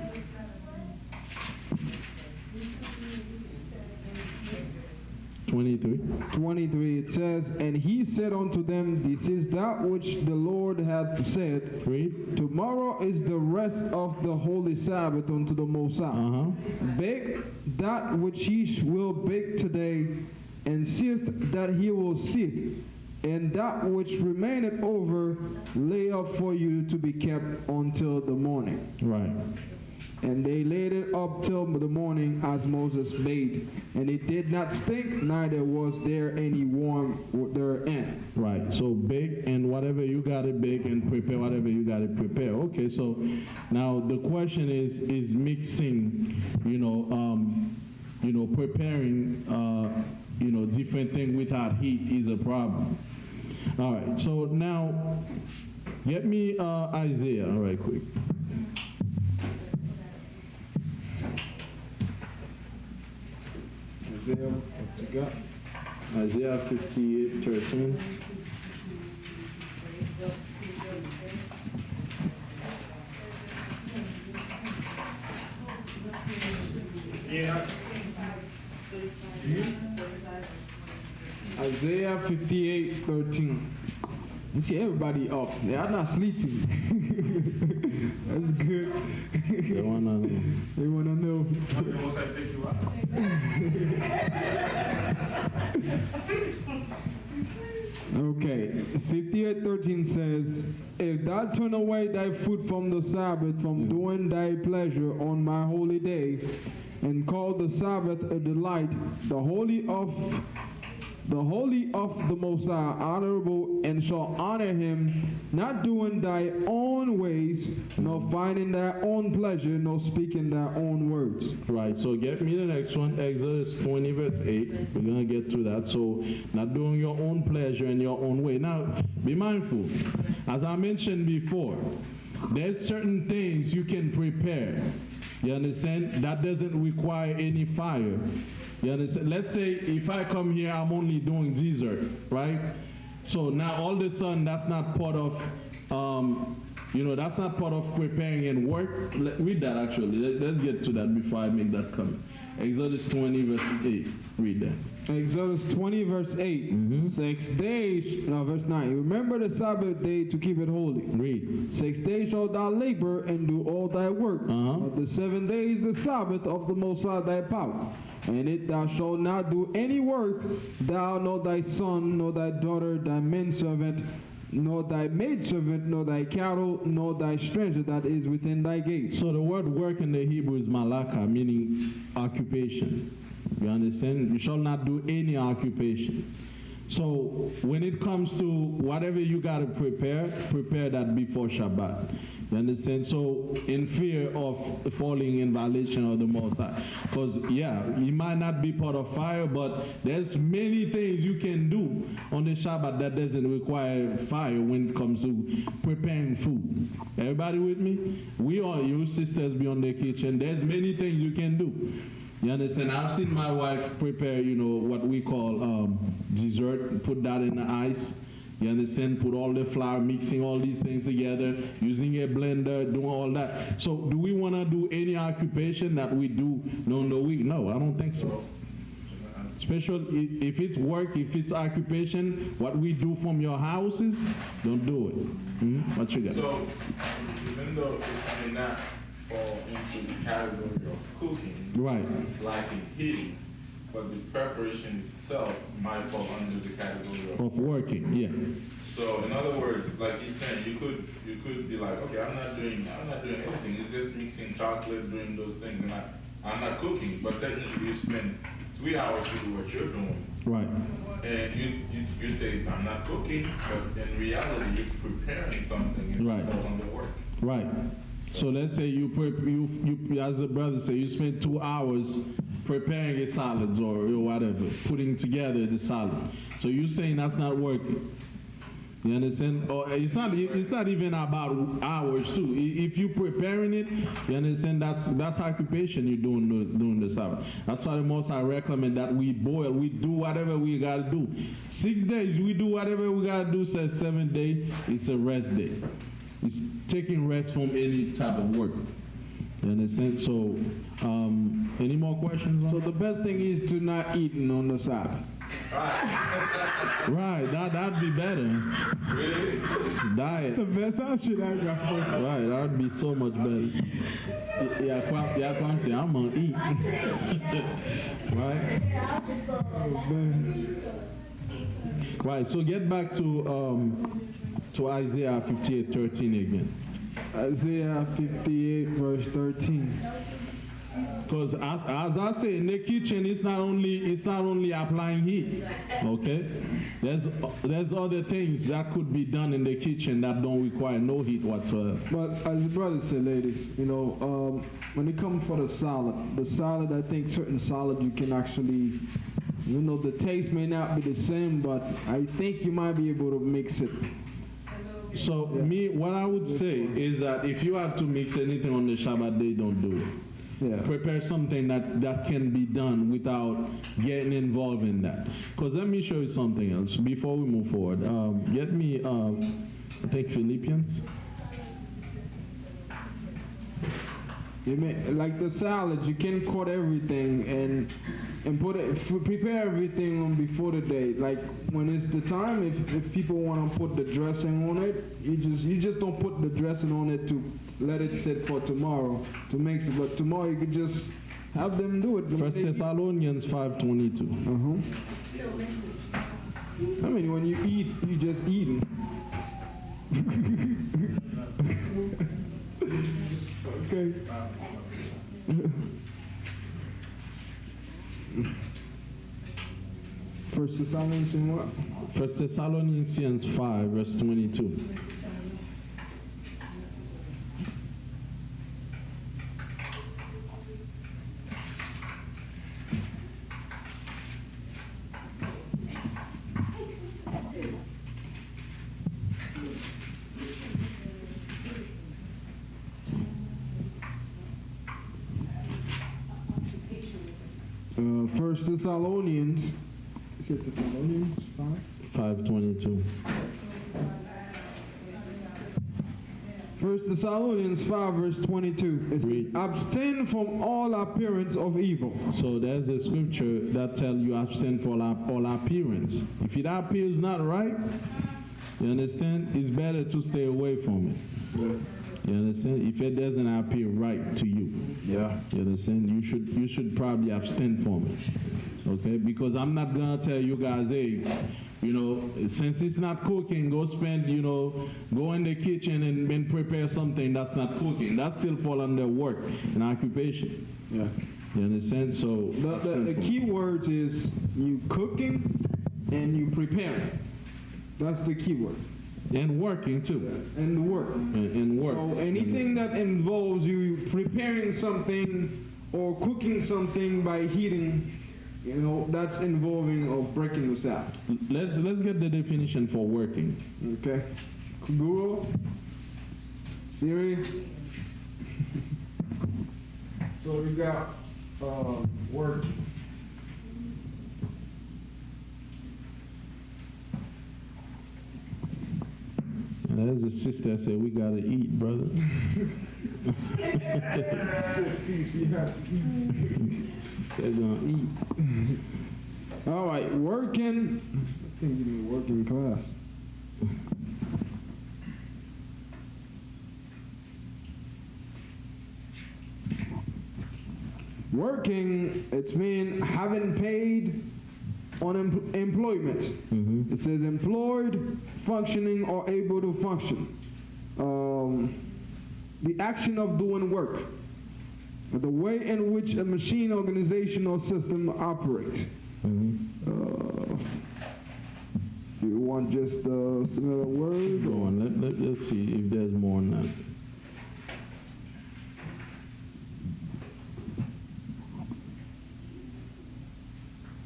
23, it says, and he said unto them, this is that which the Lord hath said. Read. Tomorrow is the rest of the holy Sabbath unto the Most High. Bake that which ye will bake today, and sift that he will sift, and that which remaineth over lay up for you to be kept until the morning. Right. And they laid it up till the morning as Moses bade. And it did not stink, neither was there any worm therein. Right. So bake and whatever you got to bake, and prepare whatever you got to prepare. Okay. So now the question is mixing, preparing, different things without heat is a problem. All right. So now get me Isaiah, all right, quick. Isaiah, what you got? Isaiah 58:13. Yeah. Isaiah 58:13. You see everybody up. They are not sleeping. That's good. They wanna know. They want to know. The Most High take you out. Okay, 58:13 says, if thou turn away thy foot from the Sabbath, from doing thy pleasure on my holy day, and call the Sabbath a delight, the holy of the Most High honorable, and shall honor him, not doing thy own ways, nor finding thy own pleasure, nor speaking thy own words. Right, so get me the next one, Exodus 20 verse 8. We're going to get to that. So, not doing your own pleasure in your own way. Now, be mindful. As I mentioned before, there's certain things you can prepare. You understand? That doesn't require any fire. You understand? Let's say if I come here, I'm only doing dessert, right? So now all of a sudden, that's not part of, that's not part of preparing and work. Read that actually. Let's get to that before I make that comment. Exodus 20 verse 8. Read that. Exodus 20 verse 8. 6 days, no, verse 9. Remember the Sabbath day to keep it holy. Read. 6 days shalt thou labor and do all thy work. Of the 7 days the Sabbath of the Most High thy power. And it thou shalt not do any work, thou nor thy son, nor thy daughter, thy manservant, nor thy maidservant, nor thy cattle, nor thy stranger that is within thy gates. So the word work in the Hebrew is malaka, meaning occupation. You understand? You shall not do any occupation. So when it comes to whatever you got to prepare that before Shabbat. You understand? So in fear of falling in violation of the Most High. Because, yeah, it might not be part of fire, but there's many things you can do on the Shabbat that doesn't require fire when it comes to preparing food. Everybody with me? We all, you sisters be on the kitchen. There's many things you can do. You understand? I've seen my wife prepare, what we call dessert, put that in the ice. You understand? Put all the flour, mixing all these things together, using a blender, doing all that. So do we want to do any occupation that we do during the week? No, I don't think so. Especially if it's work, if it's occupation, what we do from your houses, don't do it. What you got? So even though it may not fall into the category of cooking, right, it's lacking heating, but the preparation itself might fall under the category of working, yeah. So in other words, like he's saying, you could be like, okay, I'm not doing anything. It's just mixing chocolate, doing those things, and I'm not cooking. But technically, you spend 3 hours to do what you're doing. Right. And you say, I'm not cooking, but in reality, you're preparing something, and right, it falls under work. Right. So let's say you as a brother say, you spend 2 hours preparing a salad or whatever, putting together the salad. So you're saying that's not working. You understand? Or it's not even about hours too. If you're preparing it, you understand that's occupation you're doing during the Sabbath. That's why the Most High recommend that we boil, we do whatever we gotta do. 6 days we do whatever we gotta do. Says 7th day it's a rest day. It's taking rest from any type of work. You understand? So, any more questions on So the best thing is to not eating on the Sabbath. Right, that'd be better. Really? Diet. That's the best option I got for you. Right, that'd be so much better. Yeah, I'm gonna eat. Right? Right, so get back to Isaiah 58:13 again. Isaiah 58 verse 13. Because as I say, in the kitchen, it's not only applying heat. Okay, there's other things that could be done in the kitchen that don't require no heat whatsoever. But as the brother said, ladies, when it comes for the salad, I think certain salad you can actually, the taste may not be the same, but I think you might be able to mix it. So what I would say is that if you have to mix anything on the Shabbat day, don't do it. Yeah. Prepare something that can be done without getting involved in that. Because let me show you something else before we move forward. Get me, I think Philippians. Like the salad, you can cut everything and prepare everything on before the day. Like when it's the time, if people want to put the dressing on it, you just don't put the dressing on it to let it sit for tomorrow to mix it. But tomorrow you could just have them do it. 1 Thessalonians 5:22. Still mixing. I mean, when you eat, you just eating. Okay. First Thessalonians what? 1 Thessalonians 5, verse 22. First Thessalonians, is it Thessalonians 5? 5:22. First Thessalonians 5 verse 22. It says, Read. abstain from all appearance of evil. So there's a scripture that tells you abstain from all appearance. If it appears not right, you understand? It's better to stay away from it. Yeah. You understand? If it doesn't appear right to you, Yeah. you understand? You should probably abstain from it. Okay? Because I'm not gonna tell you guys, hey, you know, since it's not cooking, go spend, you know, go in the kitchen and prepare something that's not cooking. That still fall under work and occupation. Yeah. You understand? So The key words is you cooking and you preparing. That's the key word. and working too. And the work. And work. So anything that involves you preparing something or cooking something by heating, you know, that's involving of breaking the Sabbath. Let's get the definition for working. Okay. Google. Siri. So we got work. There's a sister that said, we gotta eat, brother. Feast, we have to eat. They're gonna eat. All right, working. I think you mean working class. Working, it's mean having paid on employment. Mm-hmm. It says employed, functioning, or able to function. The action of doing work. The way in which a machine, organization, or system operates. Mm-hmm. You want just a similar word? Go on, let's see if there's more on that.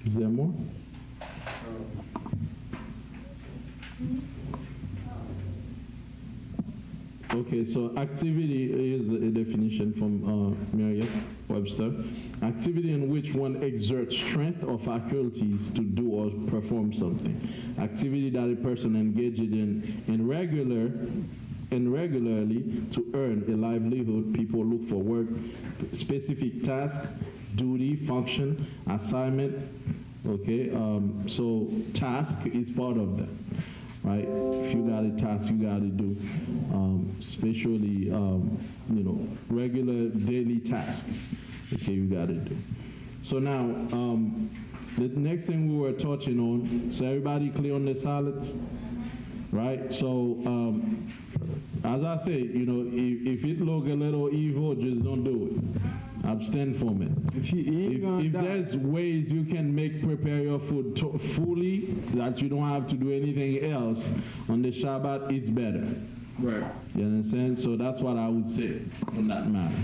Is there more? Okay, so activity is a definition from Merriam-Webster. Activity in which one exerts strength or faculties to do or perform something. Activity that a person engages in regularly to earn a livelihood. People look for work, specific task, duty, function, assignment. Okay, so task is part of that. Right? If you got a task you got to do, especially, you know, regular daily tasks, okay, you got to do. So now, the next thing we were touching on, so everybody clear on the solids? Right? So, as I say, you know, if it look a little evil, just don't do it. Abstain from it. If there's ways you can prepare your food fully, that you don't have to do anything else on the Shabbat, it's better. Right. You understand? So that's what I would say on that matter.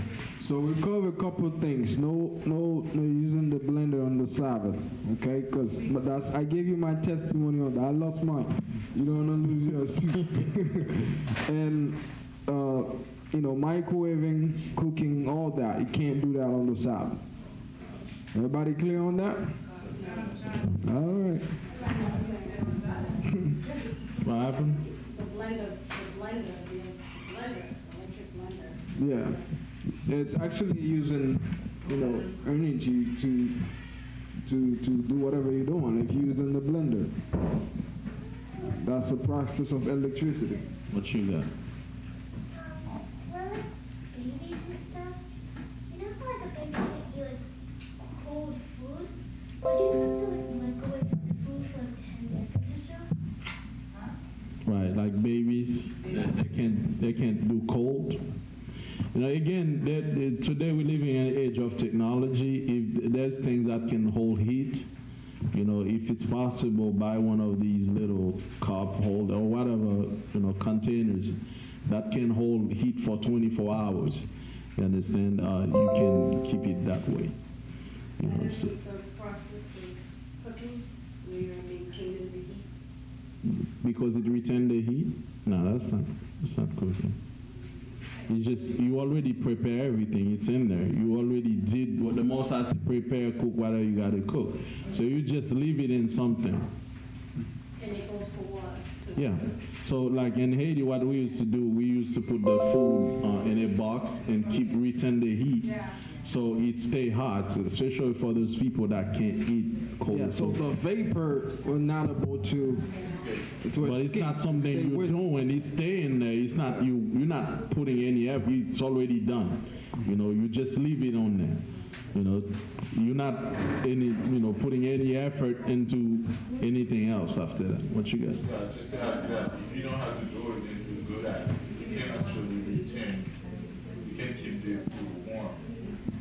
So we cover a couple of things. No using the blender on the Sabbath, okay? But that's, I gave you my testimony on that. I lost mine. You don't want to lose yours. And you know, microwaving, cooking, all that. You can't do that on the Sabbath. Everybody clear on that? All right. What happened? The blender, electric blender. Yeah. It's actually using, you know, energy to do whatever you're doing. If you're using the blender, that's a process of electricity. What you got? Babies and stuff, you know how like a baby can eat like cold food? But you have to like microwave the food for like 10 seconds or do cold. You know, again, today we're living in an age of technology. If there's things that can hold heat, you know, if it's possible, buy one of these little cup holder or whatever, you know, containers that can hold heat for 24 hours. You understand? You can keep it that way. You know, And so, with the process of cooking, where you're maintaining the heat. because it retains the heat? No, that's not cooking. It's just, you already prepare everything, it's in there. You already did what the Most High said, prepare, cook, whatever you gotta cook. So you just leave it in something. And it goes for water too. Yeah. So like in Haiti, what we used to do, we used to put the food in a box and retain the heat. So it stay hot, especially for those people that can't eat cold. Yeah, so the vapor was not able to But it's not something you're doing. It's staying there. It's not you're not putting any effort. It's already done. You know, you just leave it on there. You know, you're not putting any effort into anything else after that. What you got? Yeah, just to add to that, if you don't have to do it, then you're good at it. You can actually retain. You can keep the food warm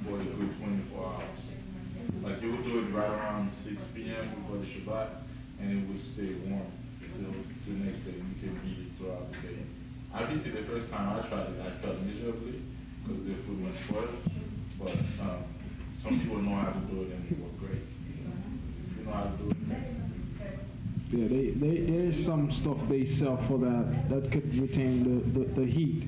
for a good 24 hours. Like you would do it right around 6 p.m. before the Shabbat, and it would stay warm until the next day. You can eat it throughout the day. Obviously, the first time I tried it, I felt miserably because the food was spoiled. But some people know how to do it, and it worked great. If you know how to do it. Yeah, there's some stuff they sell for that could retain the heat.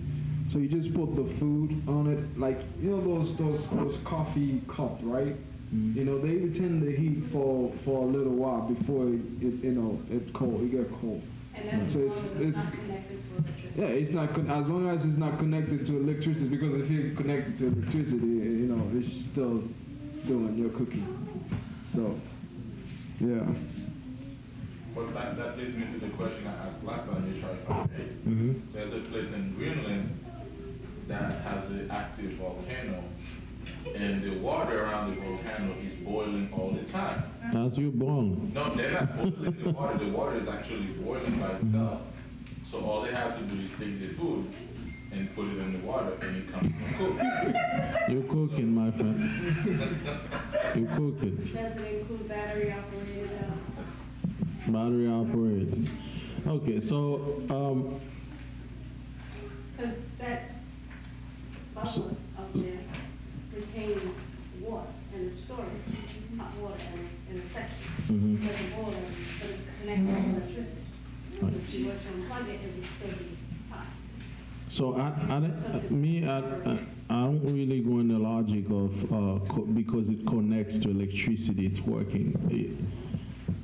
So you just put the food on it, like you know those coffee cups, right? You know, they retain the heat for a little while before it's cold. It get cold. And that's So as long as it's not connected to electricity. Yeah, it's not as long as it's not connected to electricity. Because if you're connected to electricity, you know, it's still doing your cooking. So, yeah. But that leads me to the question I asked last time you tried to There's a place in Greenland that has an active volcano, and the water around the volcano is boiling all the time. As you boiling. No, they're not boiling the water. The water is actually boiling by itself. So all they have to do is take the food and put it in the water, and it comes to cook. You're cooking, my friend. You're cooking. Does it include battery operated? Battery operated. Okay, so Because that bubble up there retains water and the storage, hot water in a section. It doesn't boil, but it's connected to electricity. If you were to unplug it, it would still be hot. So I don't really go in the logic of because it connects to electricity, it's working.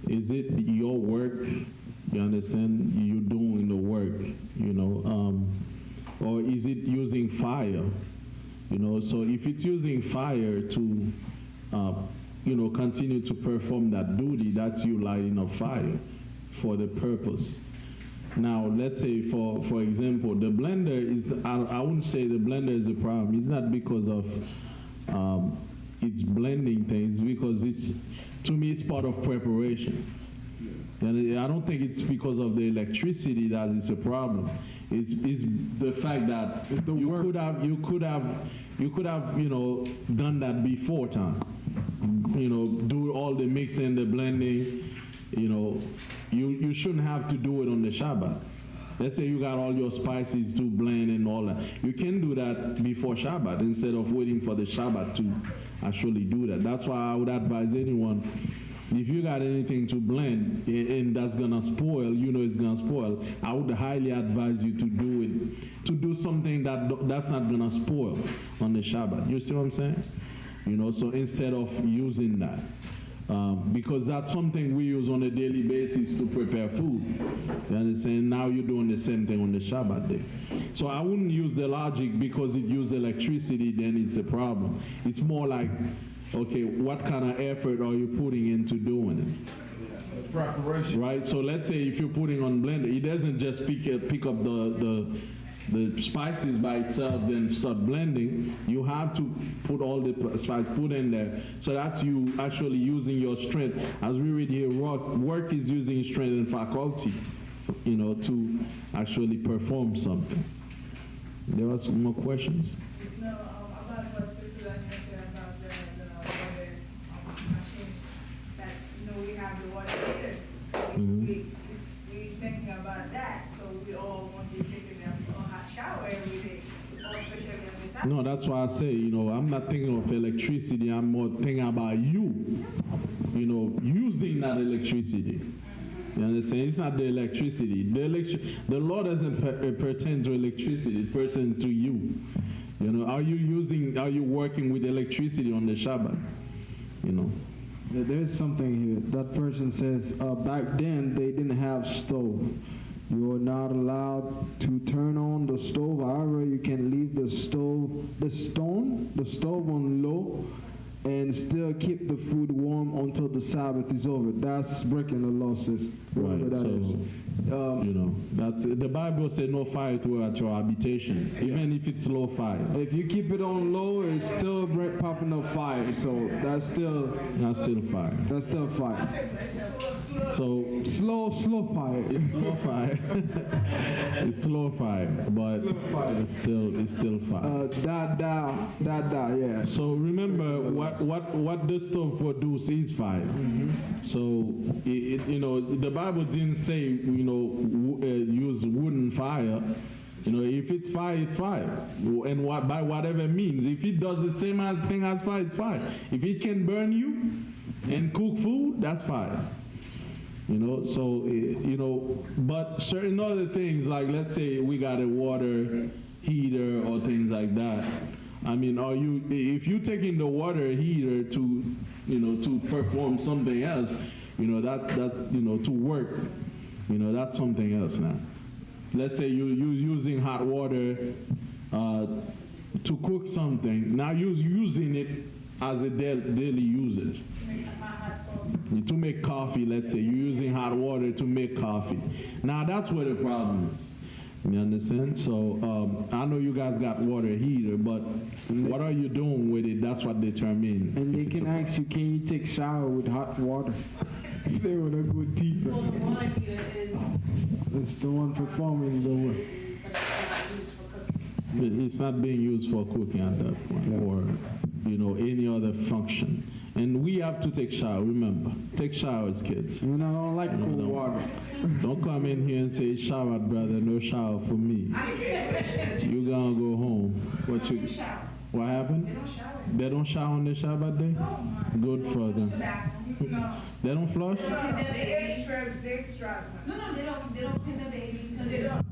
Is it your work? You understand? You're doing the work, you know, or is it using fire? You know, so if it's using fire to, continue to perform that duty, that's you lighting a fire for the purpose. Now, let's say, for example, the blender is, I wouldn't say the blender is a problem. It's not because of it's blending things, because to me, it's part of preparation. And I don't think it's because of the electricity that is a problem. It's the fact that you could have done that before time. Do all the mixing, the blending. You shouldn't have to do it on the Shabbat. Let's say you got all your spices to blend and all that. You can do that before Shabbat instead of waiting for the Shabbat to actually do that. That's why I would advise anyone, if you got anything to blend and that's gonna spoil, it's gonna spoil, I would highly advise you to do something that's not gonna spoil on the Shabbat. You see what I'm saying? So instead of using that. Because that's something we use on a daily basis to prepare food. You understand? Now you're doing the same thing on the Shabbat day. So I wouldn't use the logic because it uses electricity, then it's a problem. It's more like, okay, what kind of effort are you putting into doing it? Preparation. Right? So let's say if you're putting on blender, it doesn't just pick up the spices by itself, then start blending. You have to put all the spices put in there. So that's you actually using your strength. As we read here, work is using strength and faculty, to actually perform something. There was some more questions. No, about what Sister Daniel said about the water machine, that, we have the water heater. So we thinking about that, so we all want to be taking a hot shower every day, especially on this Saturday. No, that's why I say, I'm not thinking of electricity. I'm more thinking about you, using that electricity. You understand? It's not the electricity. The law doesn't pertain to electricity. It pertains to you. Are you working with electricity on the Shabbat? There's something here. That person says, back then they didn't have stove. You are not allowed to turn on the stove. However, you can leave the stove on low and still keep the food warm until the Sabbath is over. That's breaking the law, sis. Right. That's the Bible said no fire to at your habitation, even if it's low fire. If you keep it on low, it's still popping up fire. So that's still fire. That's still fire. So slow fire. It's slow fire. It's slow fire, but it's still fire. Yeah. So remember what the stove produces is fire. So the Bible didn't say use wooden fire. If it's fire, it's fire, and by whatever means. If it does the same thing as fire, it's fire. If it can burn you and cook food, that's fire. But certain other things, like let's say we got a water heater or things like that. I mean, if you're taking the water heater to perform something else, to work, that's something else now. Let's say you're using hot water to cook something. Now you're using it as a daily usage. To make coffee, let's say, you're using hot water to make coffee. Now that's where the problem is. You understand? So I know you guys got water heater, but what are you doing with it? That's what determines. And they can ask you, can you take shower with hot water? If they want to go deeper. Well, the water heater is... It's the one performing the work. But it's not used for cooking. It's not being used for cooking at that point, or any other function. And we have to take shower. Remember, take showers, kids. I don't like cold water. Don't come in here and say, shower, brother, no shower for me. You gonna go home. What happened? They don't shower on the Shabbat day? Good for them. They don't flush? No, they don't clean the babies. No, they don't.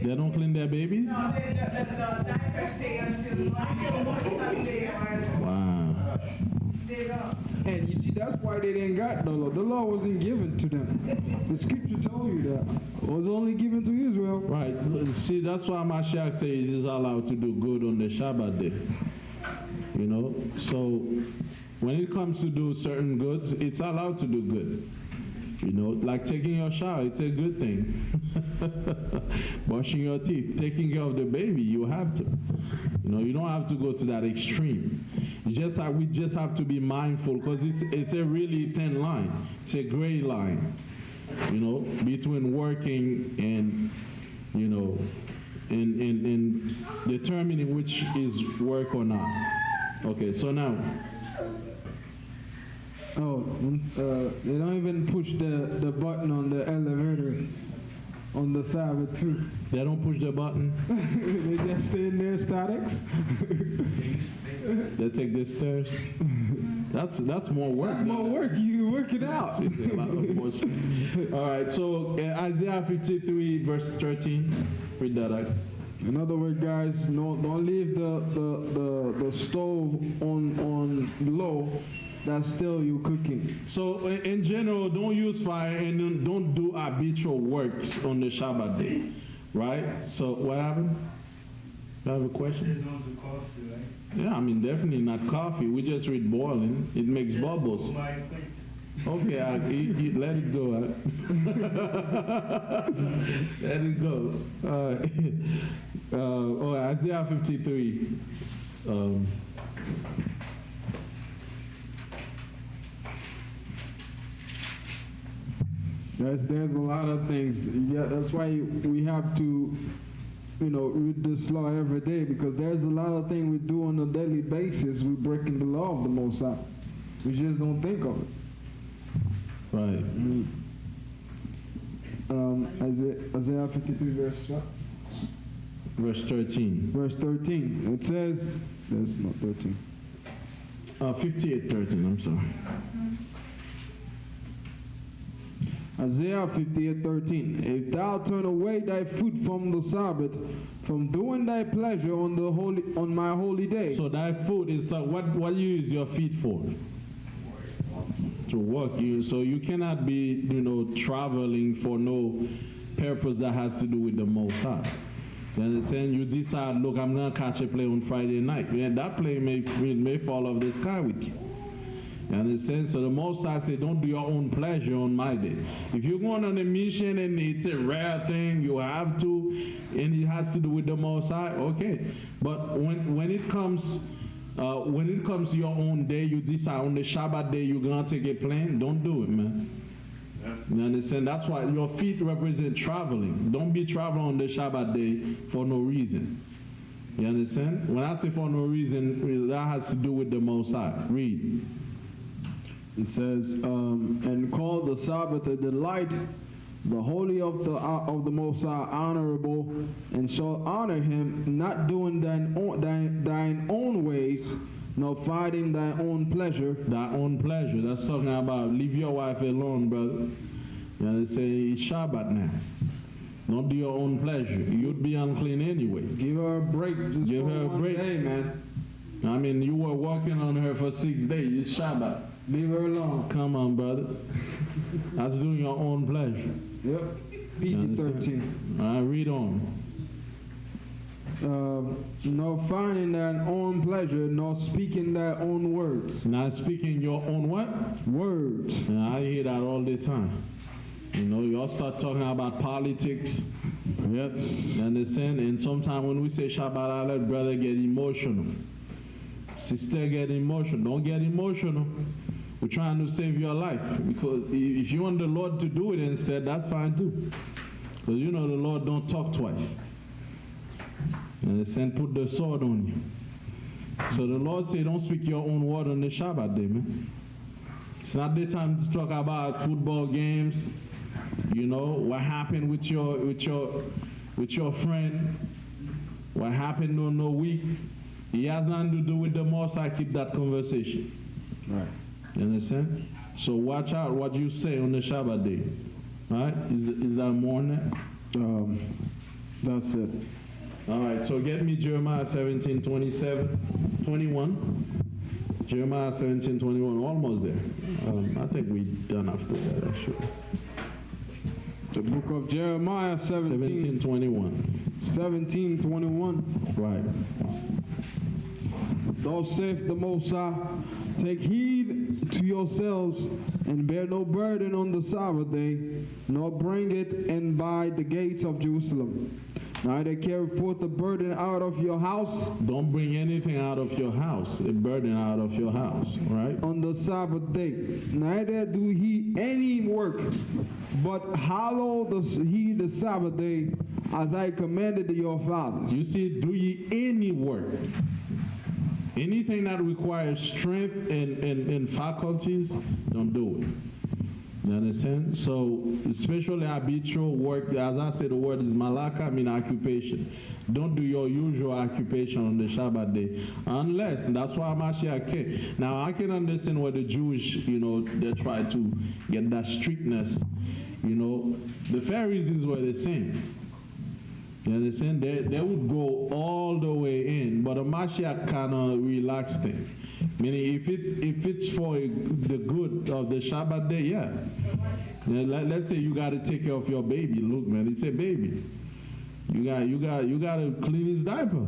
They don't clean their babies? No, the diapers stay until Sunday. Wow. They don't. And you see, that's why they didn't got the law. The law wasn't given to them. The scripture told you that. It was only given to Israel. Right. See, that's why Mashiach says he's allowed to do good on the Shabbat day. So when it comes to do certain goods, it's allowed to do good. Like taking your shower, it's a good thing. Brushing your teeth, taking care of the baby, you have to. You don't have to go to that extreme. We just have to be mindful, because it's a really thin line. It's a gray line, between working and, in determining which is work or not. Okay, so now. They don't even push the button on the elevator on the Sabbath too. They don't push the button? They just stay in their statics. They take the stairs. That's more work. That's more work. You work it out. All right, so Isaiah 53 verse 13. Read that out. In other words, guys, don't leave the stove on low. That's still you cooking. So in general, don't use fire and don't do habitual works on the Shabbat day, right? So what happened? You have a question? Yeah, I mean, definitely not coffee. We just read boiling. It makes bubbles. Okay, let it go. Let it go. Isaiah 53. There's a lot of things. Yeah, that's why we have to read this law every day, because there's a lot of things we do on a daily basis. We're breaking the law of the Most High. We just don't think of it. Right. Isaiah 53 verse what? Verse 13. Verse 13. It says, there's not 13. 58:13, I'm sorry. Isaiah 58:13. If thou turn away thy foot from the Sabbath, from doing thy pleasure on my holy day. So thy foot is what you use your feet for? To work. So you cannot be traveling for no purpose that has to do with the Most High. You understand? You decide, look, I'm gonna catch a play on Friday night. Yeah, that play may fall off the sky with you. You understand? So the Most High said, don't do your own pleasure on my day. If you're going on a mission and it's a rare thing, you have to, and it has to do with the Most High, okay. But when it comes to your own day, you decide on the Shabbat day you're gonna take a plane, don't do it, man. You understand? That's why your feet represent traveling. Don't be traveling on the Shabbat day for no reason. You understand? When I say for no reason, that has to do with the Most High. Read. It says, and call the Sabbath a delight, the holy of the Most High honorable, and shall honor him, not doing thine own ways, nor fighting thy own pleasure. Thy own pleasure. That's talking about leave your wife alone, brother. You understand? It's Shabbat now. Don't do your own pleasure. You'd be unclean anyway. Give her a break. Just give her a break. Day, man. I mean, you were working on her for 6 days. It's Shabbat. Leave her alone. Come on, brother. That's doing your own pleasure. Yep. PG-13. All right, read on. Nor finding thine own pleasure, nor speaking thy own words. Not speaking your own what? Words. And I hear that all the time. You all start talking about politics. Yes. You understand? And sometimes when we say Shabbat, I let brother get emotional. Sister get emotional. Don't get emotional. We're trying to save your life. Because if you want the Lord to do it instead, that's fine too. Because the Lord don't talk twice. You understand? Put the sword on you. So the Lord say, don't speak your own word on the Shabbat day, man. It's not the time to talk about football games. What happened with your friend. What happened on the week. He has nothing to do with the Most High. Keep that conversation. Right. You understand? So watch out what you say on the Shabbat day. Right? Is that more than that? That's it. All right, so get me Jeremiah 17:21. Jeremiah 17:21, almost there. I think we're done after that, actually. The book of Jeremiah 17:21. 17:21. Right. Thus saith the Most High, take heed to yourselves, and bear no burden on the Sabbath day, nor bring it in by the gates of Jerusalem. Neither carry forth a burden out of your house. Don't bring anything out of your house, a burden out of your house, right? On the Sabbath day. Neither do he any work, but hallow he the Sabbath day, as I commanded your fathers. You see, do ye any work. Anything that requires strength and faculties, don't do it. You understand? So, especially habitual work, as I said, the word is malaka, mean occupation. Don't do your usual occupation on the Shabbat day. Unless, that's why Mashiach came. Now, I can understand where the Jewish, they try to get that strictness. The Pharisees were the same. You understand? They would go all the way in, but the Mashiach kind of relaxed things. Meaning, if it's for the good of the Shabbat day, yeah. Let's say you got to take care of your baby. Look, man, it's a baby. You got to clean his diaper.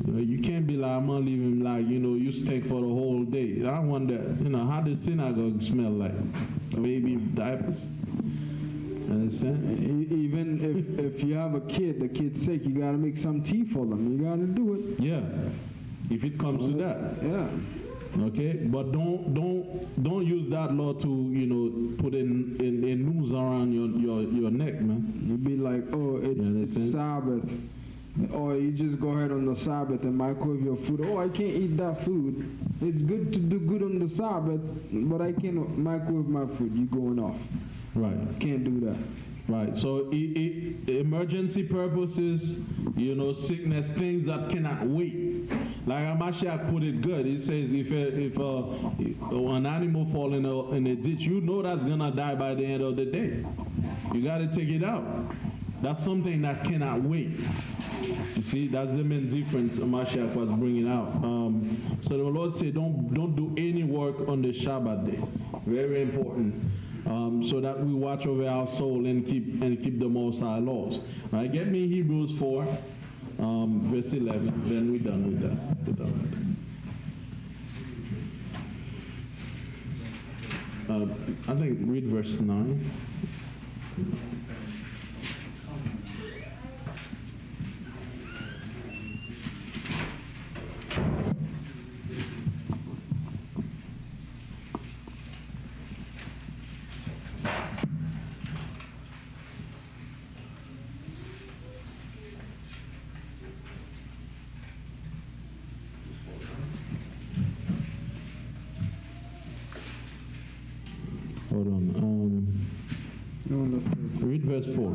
You can't be like, I'm gonna leave him like, you stink for the whole day. I wonder, how the synagogue smell like? Baby diapers. Understand? Even if you have a kid, the kid's sick, you got to make some tea for them. You got to do it. Yeah. If it comes to that. Yeah. Okay, but don't use that law to put in noose around your neck, man. You be like, oh, it's Sabbath. Or you just go ahead on the Sabbath and microwave your food. Oh, I can't eat that food. It's good to do good on the Sabbath, but I can't microwave my food. You going off. Right. Can't do that. Right. So emergency purposes, sickness, things that cannot wait. Like Amashiach put it good. He says if an animal fall in a ditch, that's gonna die by the end of the day. You got to take it out. That's something that cannot wait. You see, that's the main difference Amashiach was bringing out. So the Lord said, don't do any work on the Shabbat day. Very important. So that we watch over our soul and keep the Most High laws. All right, get me Hebrews 4, verse 11. Then we're done with that. I think read verse 9. Hold on. Read verse 4.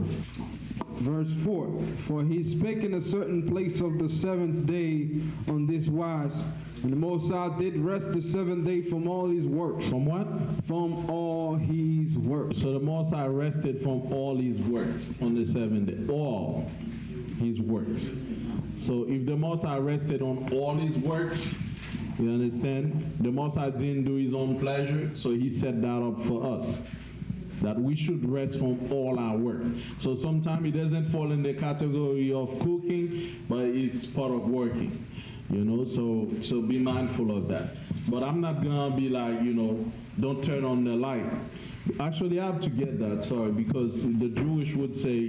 Verse 4. For he spake in a certain place of the seventh day on this wise, and the Most High did rest the seventh day from all his works. From what? From all his works. So the Most High rested from all his works on the seventh day. All his works. So if the Most High rested on all his works, you understand? The Most High didn't do his own pleasure, so he set that up for us, that we should rest from all our work. So sometimes it doesn't fall in the category of cooking, but it's part of working, so be mindful of that. But I'm not gonna be like, don't turn on the light. Actually, I have to get that, sorry, because the Jewish would say,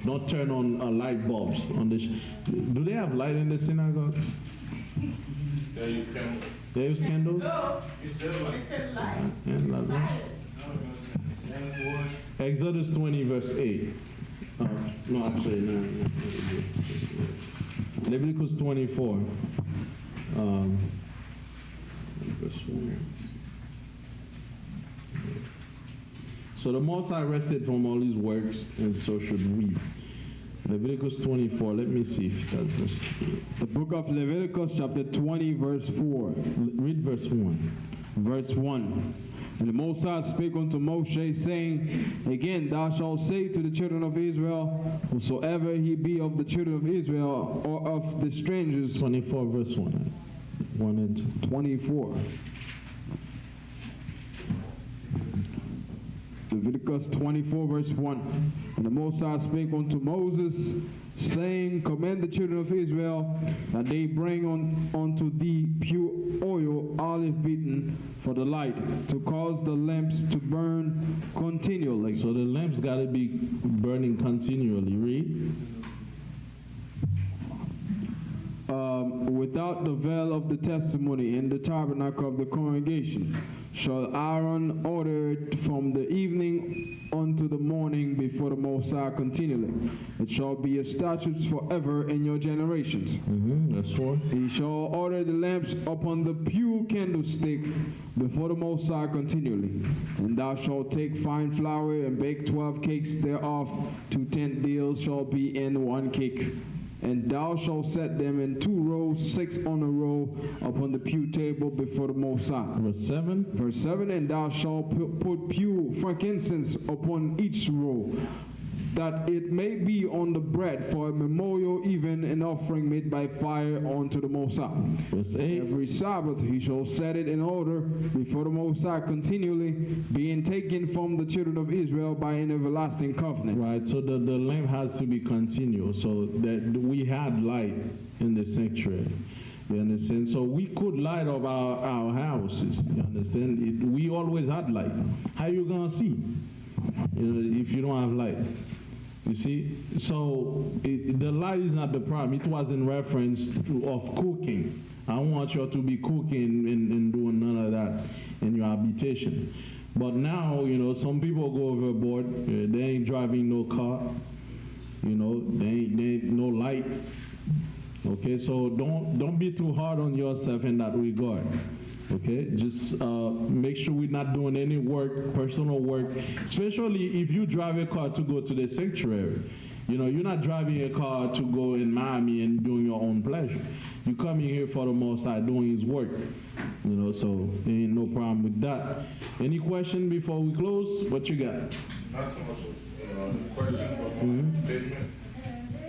don't turn on light bulbs. Do they have light in the synagogue? They use candles. They use candles? No, It's still like it's still light. Exodus 20, verse 8. No, actually, no. Leviticus 24. Verse 1. So the Most High rested from all his works, and so should we. Leviticus 24, let me see if that's verse 8. The book of Leviticus, chapter 20, verse 4. Read verse 1. Verse 1. And the Most High spake unto Moshe, saying, Again, thou shalt say to the children of Israel, whosoever he be of the children of Israel, or of the strangers. 24, verse 1. 1 and 2. 24. Leviticus 24, verse 1. And the Most High spake unto Moses, saying, Command the children of Israel that they bring unto thee pure oil, olive beaten, for the light, to cause the lamps to burn continually. So the lamps got to be burning continually. Read. Without the veil of the testimony in the tabernacle of the congregation, shall Aaron order it from the evening unto the morning before the Most High continually. It shall be a statute forever in your generations. That's 4. He shall order the lamps upon the pure candlestick before the Most High continually. And thou shalt take fine flour and bake 12 cakes thereof. 2 tenth deals shall be in 1 cake. And thou shalt set them in 2 rows, 6 on a row, upon the pew table before the Most High. Verse 7. Verse 7, and thou shalt put pure frankincense upon each row, that it may be on the bread for a memorial, even an offering made by fire unto the Most High. Verse 8. Every Sabbath he shall set it in order before the Most High continually, being taken from the children of Israel by an everlasting covenant. Right, so the lamp has to be continuous, so that we had light in the sanctuary. You understand? So we could light up our houses. You understand? We always had light. How you gonna see? If you don't have light. You see? So the light is not the problem. It was in reference of cooking. I don't want you to be cooking and doing none of that in your habitation. But now, you know, some people go overboard. They ain't driving no car. You know, they ain't no light. Okay, so don't be too hard on yourself in that regard. Okay, just make sure we're not doing any work, personal work, especially if you drive a car to go to the sanctuary. You know, you're not driving a car to go in Miami and doing your own pleasure. You're coming here for the Most High doing His work. You know, so there ain't no problem with that. Any question before we close? What you got? Not so much a question, but more a statement.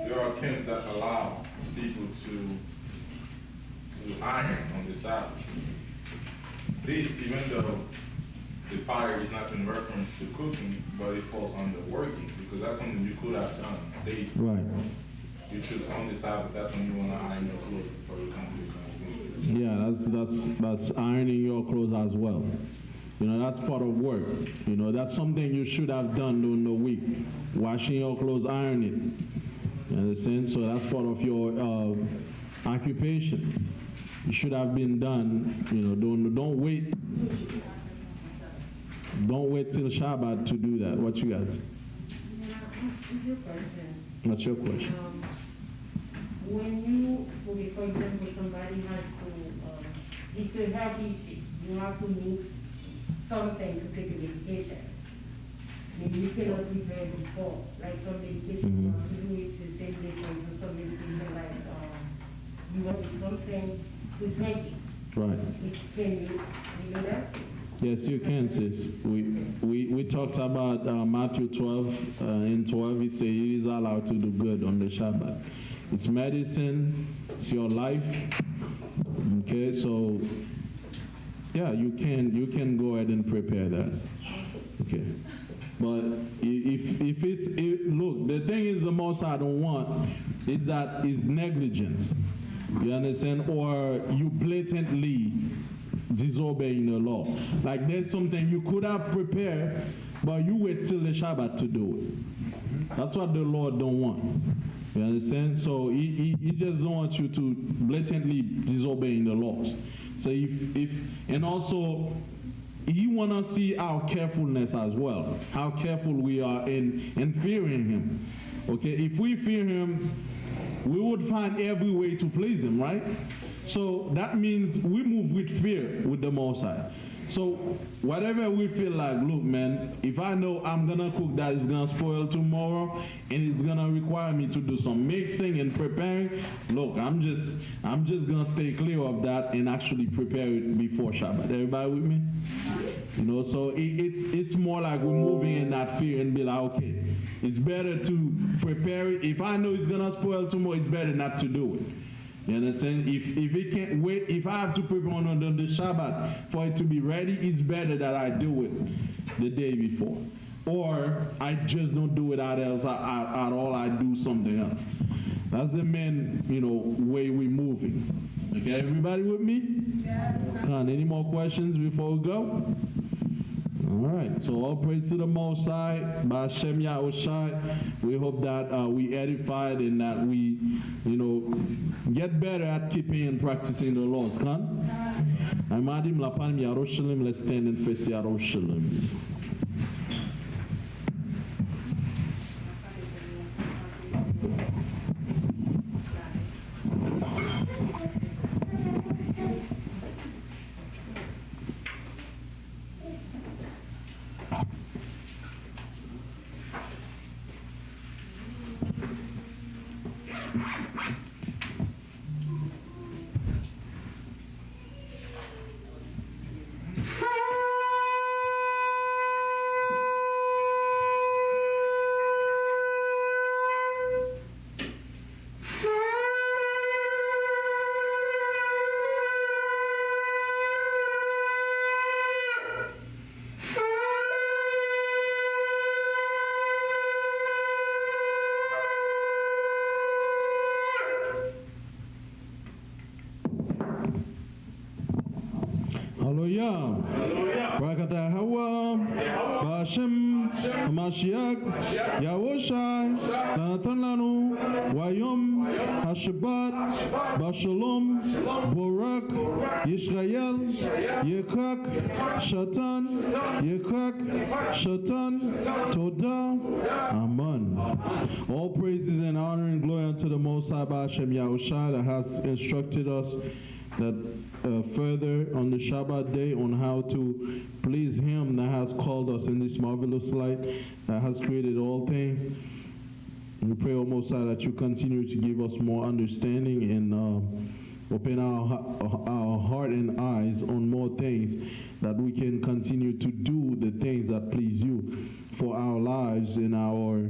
There are camps that allow people to iron on the Sabbath. This, even though the fire is not in reference to cooking, but it falls under working, because that's something you could have done daily. Right. You choose on the Sabbath, that's when you want to iron your clothes before you come to the congregation. Yeah, that's ironing your clothes as well. You know, that's part of work. You know, that's something you should have done during the week. Washing your clothes, ironing. You understand? So that's part of your occupation. It should have been done. You know, don't wait. Don't wait till Shabbat to do that. What you guys? What's your question? When you, okay, for example, somebody has to, it's a health issue, you have to mix something to take a medication. Maybe you cannot prepare before, like some medication, you have to do it the same day, for example, some medication like you want to do something to drink it. Right. Can you do that? Yes, you can, sis. We talked about Matthew 12 and 12. It says it is allowed to do good on the Shabbat. It's medicine. It's your life. Okay, so yeah, you can go ahead and prepare that. Okay, but if it's look, the thing is, the most I don't want is that is negligence. You understand, or you blatantly disobeying the law. Like there's something you could have prepared, but you wait till the Shabbat to do it. That's what the Lord don't want. You understand? So he just don't want you to blatantly disobeying the laws. So and also He want to see our carefulness as well, how careful we are in fearing Him. Okay, if we fear Him, we would find every way to please Him, right? So that means we move with fear with the Most High. So whatever we feel like, look, man, if I know I'm gonna cook that is gonna spoil tomorrow and it's gonna require me to do some mixing and preparing, look, I'm just gonna stay clear of that and actually prepare it before Shabbat. Everybody with me? You know, so it's more like we're moving in that fear and be like, okay, it's better to prepare it. If I know it's gonna spoil tomorrow, it's better not to do it. You understand? If it can't wait, if I have to prepare on the Shabbat for it to be ready, it's better that I do it the day before. Or I just don't do it at all, I do something else. That's the main, way we're moving. Okay, everybody with me? Yes. Come on, any more questions before we go? All right, so all praise to the Most High, by Hashem Yahushai. We hope that we edified and that we, get better at keeping and practicing the laws. Kan? Amadim Lapan Yaroshalim, let's stand and face Yaroshalim. Hallelujah. Barakatah Hawa. Bashem. Mashiach. Yahushai. Natan lanu, Wayom, Hashabat, Bashalom, Borak, Yisrael, Yekak, Shatan, Yekak, Shatan, Todah, Amen. All praises and honor and glory unto the Most High Hashem Yahushua that has instructed us that further on the Shabbat day on how to please Him that has called us in this marvelous light, that has created all things. We pray, O Most High, that you continue to give us more understanding and open our heart and eyes on more things, that we can continue to do the things that please you for our lives and our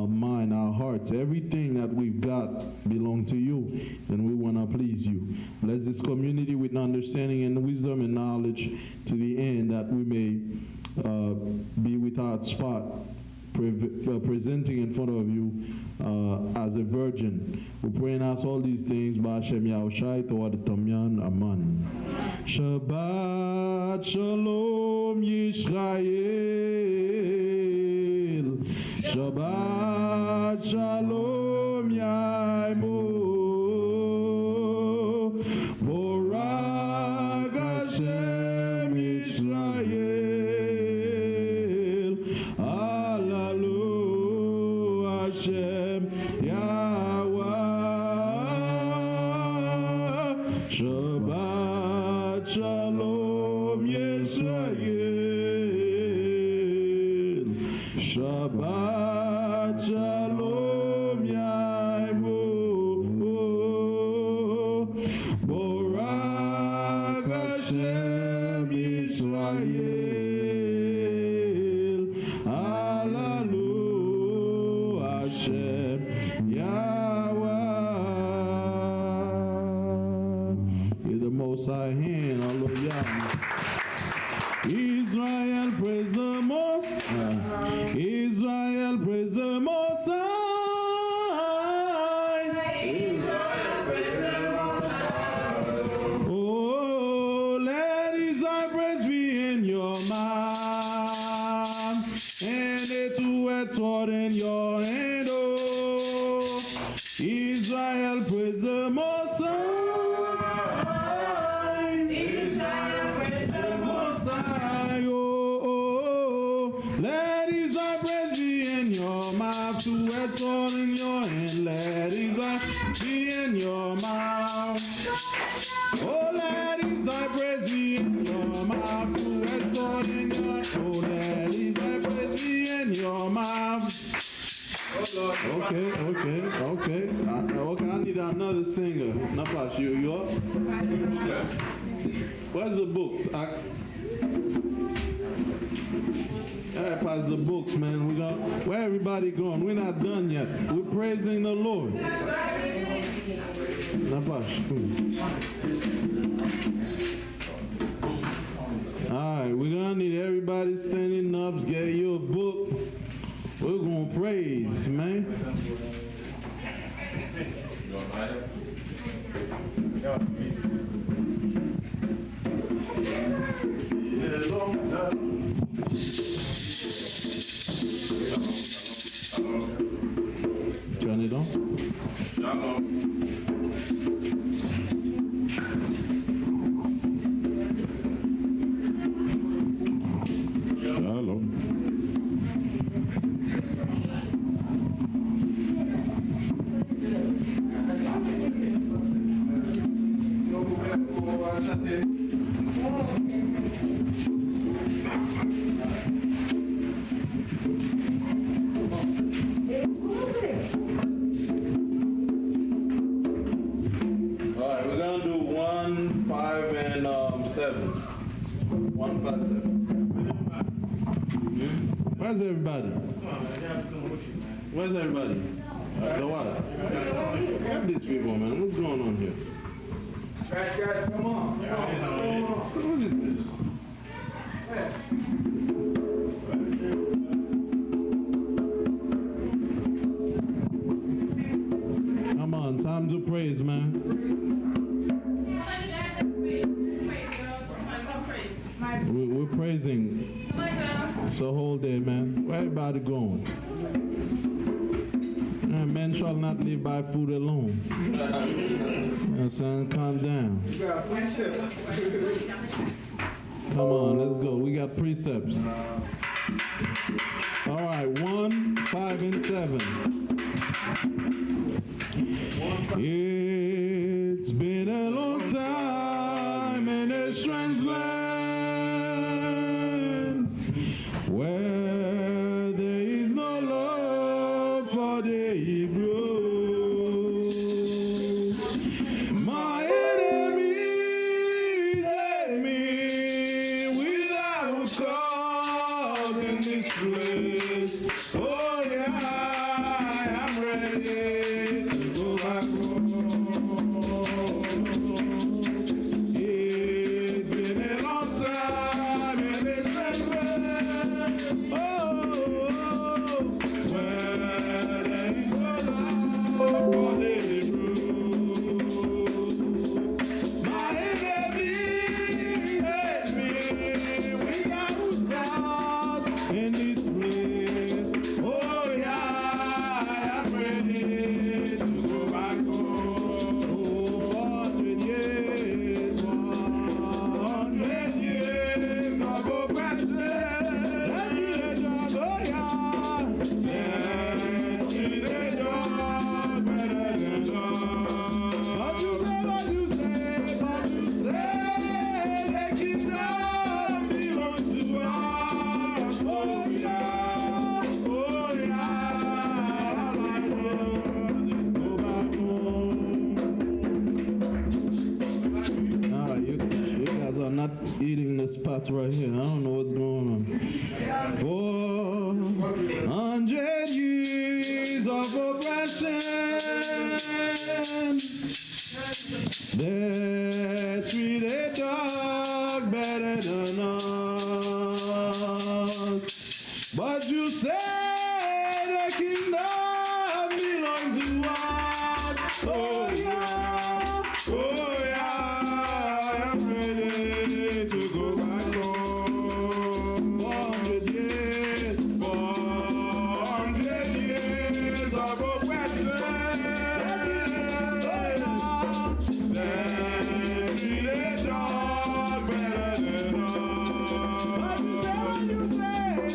mind, our hearts. Everything that we've got belongs to you, and we want to please you. Bless this community with understanding and wisdom and knowledge to the end, that we may be without spot, presenting in front of you as a virgin. We pray and ask all these things by Hashem Yahushai, toward the Tamyan. Amen. Shabbat Shalom Yisrael. Shabbat Shalom Yaimo. Borak Hashem Yisrael. Hallelujah Hashem Yahweh. Shabbat Shalom Yisrael. Shabbat Shalom Yaimo. Borak Hashem Yisrael. Hallelujah Hashem Yahweh. With the Most High hand, hallelujah. Israel, praise the Most High. Israel, praise the Most High. Israel, praise the Most High. Oh, let Israel praise be in your mouth, and a two-edged sword in your hand. Oh, Israel, praise the Most High. Israel, praise the Most High. Oh, let Israel praise be in your mouth, two-edged sword in your hand. Let Israel be in your mouth. Oh, let Israel praise be in your mouth, two-edged sword in your hand. Oh, let Israel praise be in your mouth. Okay. Okay, I need another singer. Napash, you up? Yes. Where's the books? Pass the books, man. Where everybody going? We're not done yet. We're praising the Lord. Napash. All right, we're gonna need everybody standing up. Get you a book. We're gonna praise, man. Turn it on. Shalom. Alright, we're gonna do 1, 5, and 7. 1, 5, 7. Where's everybody? Where's everybody? The what? What these people, man? What's going on here? Guys, come on. What is this? Come on, time to praise, man. We're praising. It's a whole day, man. Where everybody going? man shall not live by food alone. You know what I'm saying? Calm down. Come on, let's go. We got precepts. All right, 1, 5, and 7. It's been a long time in a strange land where there is no love for the Hebrew. My enemies hate me without cause in this place. Oh yeah, I'm ready to go back home. It's been a long time in this strange land. Oh, where there is no love for the Hebrews. My enemies hate me without cause in this place. Oh yeah, I'm ready to go back home. 400 years, 100 years of oppression. Oh yeah, let's see the job better than love. But you say, the kingdom belongs to us. Oh yeah, all I want is go back home. All right, you guys are not eating the spots right here. I don't know what's going on. 400 years of oppression. They treated dog better than us. But you say the kingdom belongs to us. Oh yeah, I'm ready to go back home. 400 years, 400 years of oppression. They treated dog better than us.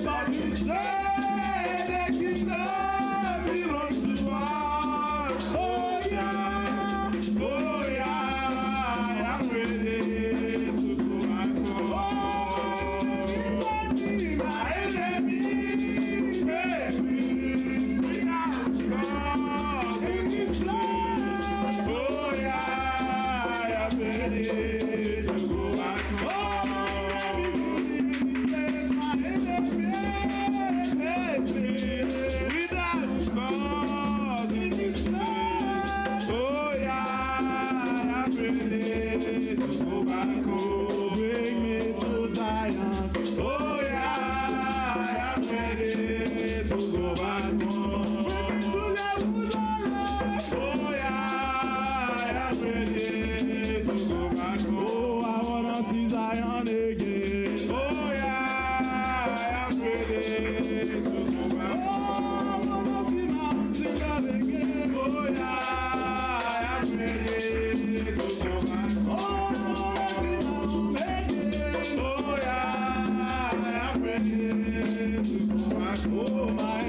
But you say the kingdom belongs to us. Oh yeah, I'm ready to go back home. My enemies hate me without cause in this land. Oh yeah, I'm ready to go back home. My enemies hate me without cause in this land. Oh yeah, I'm ready to go back home. Bring me to Zion. Oh yeah, I'm ready to go back home. Bring me to Jerusalem. Oh yeah, I'm ready to go back home. Oh, I wanna see Zion again. Oh yeah, I'm ready to go back home. Oh, I wanna see Mount Zion again. Oh yeah, I'm ready to go back home. Oh, I wanna see Mount again. Oh yeah, I'm ready to go back home. Oh, my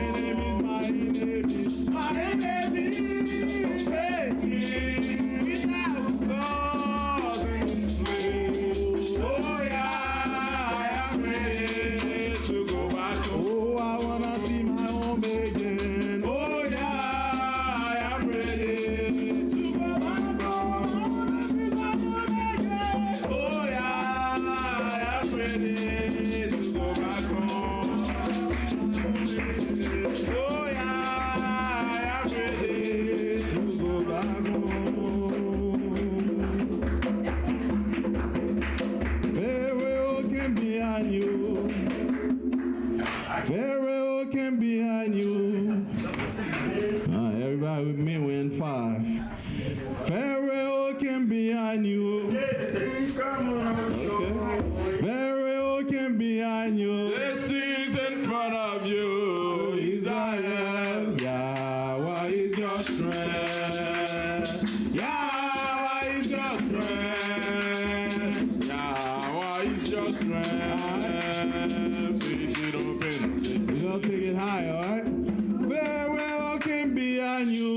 enemies hate me without cause in this place. Oh yeah, I'm ready to go back home. Oh, I wanna see my home again. Oh yeah, I'm ready to go back home. I wanna see my home again. Oh yeah, I'm ready to go back home. Oh yeah, I'm ready to go back home. Pharaoh came behind you. Pharaoh came behind you. Everybody with me, we're in 5. Pharaoh came behind you. Okay. Pharaoh came behind you. Blessings in front of you. Israel, Yahweh is your strength. Yahweh is your strength. It open up the sea. We're gonna take it high, alright? Pharaoh came behind you.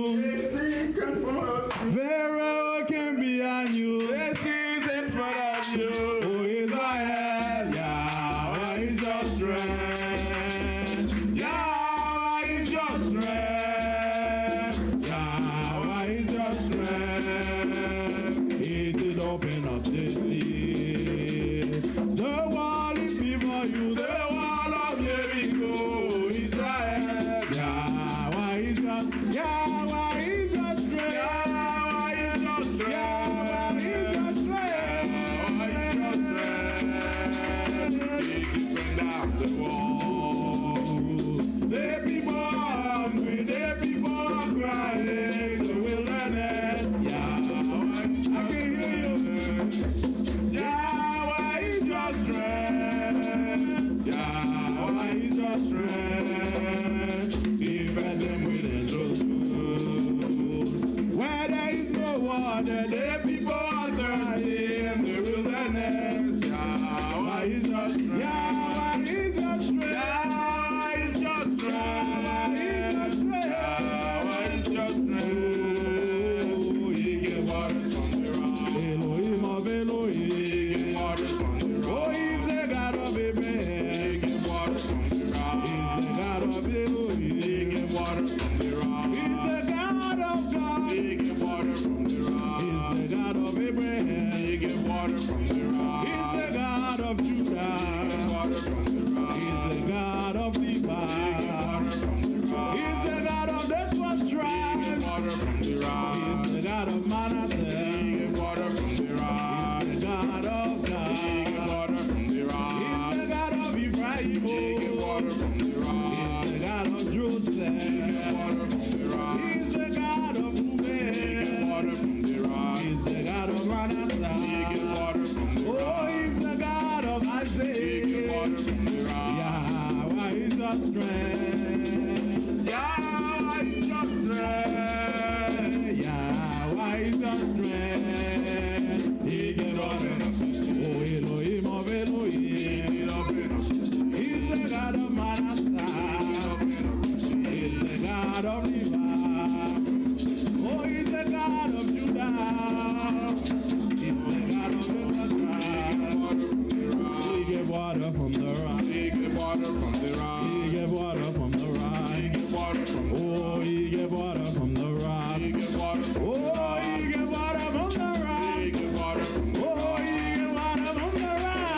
Pharaoh came behind you. This is in front of you. Oh, Israel, Yahweh is your strength. Yahweh is your strength. Yahweh is your strength. It did open up the sea. The wall is before you. The wall of Jericho. Israel, Yahweh is your strength. Yahweh is your strength. Yahweh is your strength. Yahweh is your strength. He took down the wall. The people are hungry. The people are crying. The wilderness. Yahweh, I can hear you. Yahweh is your strength. Yahweh is your strength. He fed them with angels' food. Where there is no water, the people are thirsty in the wilderness. Yahweh is your strength. Yahweh is your strength. Yahweh is your strength. Yahweh is your strength. He gave waters from the rock. Elohim of Elohim. He gave waters from the rock. Oh, he's the God of Abraham. He gave waters from the rock. He's the God of Elohim. He gave water from the rock. He's the God of God. He gave water from the rock. He's the God of Abraham. He gave water from the rock. He's the God of Judah. He gave water from the rock. He's the God of Levi. He gave water from the rock. He's the God of the 12 tribes. He gave water from the rock. He's the God of Manasseh. He gave water from the rock. He's the God of God. He gave water from the rock. He's the God of Ephraim. He gave water from the rock. He's the God of Joseph. He gave water from the rock. He's the God of Reuben. He gave water from the rock. He's the God of Manasseh. He gave water from the rock. Oh, he's the God of Isaac. He gave water from the rock. Yahweh is your strength. Yahweh is your strength. Yahweh is your strength. He gave water from the sea. Oh, Elohim of Elohim. He gave open up the sea. He's the God of Manasseh. He's the God of Levi. Oh, he's the God of Judah. He's the God of Israel. He gave water from the rock. He gave water from the rock. He gave water from the rock. He gave water from the rock. Oh, he gave water from the rock. He gave water from the rock. Oh, he gave water from the rock. He gave water from the rock. Oh, he gave water from the rock.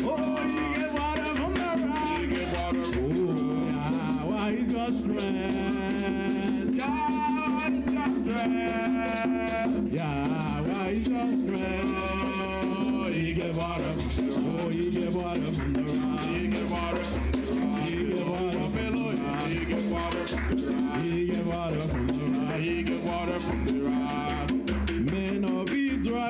Oh, he gave water from the rock. He gave water from the rock. Oh, Yahweh is your strength. Yahweh is your strength. Yahweh is your strength. He gave water. Oh, he gave water from the rock. He gave water from the rock. He gave water from the rock. He gave water from the rock. He gave water from the rock. He gave water from the rock. Men of Israel,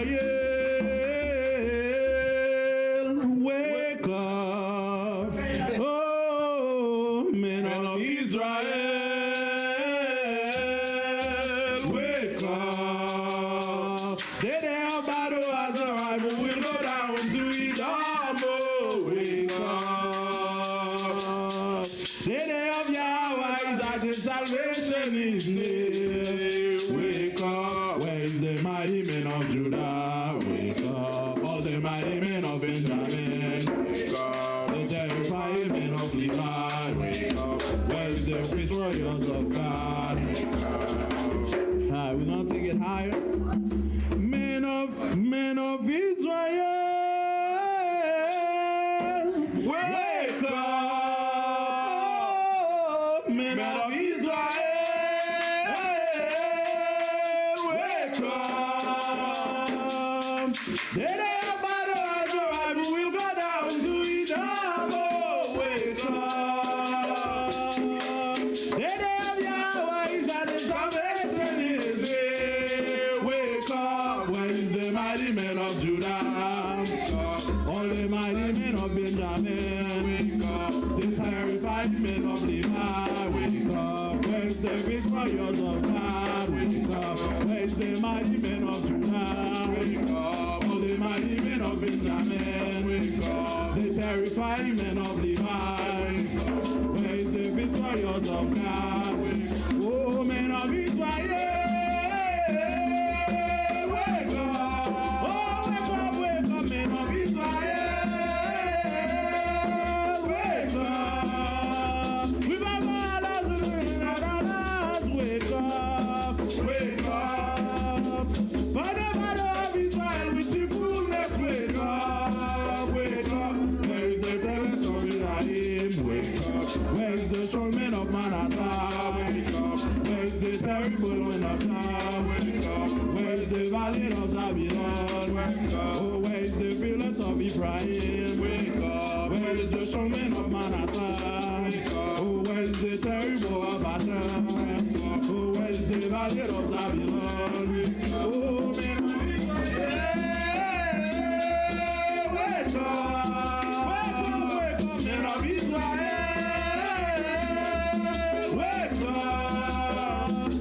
wake up. Oh, men of Israel, wake up. The day of battle has arrived. We'll go down to Edom. Wake up. The day of Yahweh is at his salvation is near. Wake up. Where is the mighty men of Judah? Wake up. All the mighty men of Benjamin. Wake up. The terrifying men of Levi. Wake up. Where is the priest warriors of God? Wake up. Alright, we're gonna take it higher. Men of Israel. Wake up. Men of Israel. Wake up. The day of battle has arrived. We'll go down to Edom. Wake up. The day of Yahweh is at his salvation is there. Wake up. Where is the mighty men of Judah? All the mighty men of Benjamin. Wake up. The terrified men of Levi. Wake up. Where's the great warriors of God? Wake up. Where's the mighty men of Judah? valley of Babylon? Oh, where is the village of Ephraim? Where is the strong man of Manasseh? Oh, where is the terrible of Bashan? Oh, where is the valley of Babylon? Oh, man, wake up, men of Israel. Wake up.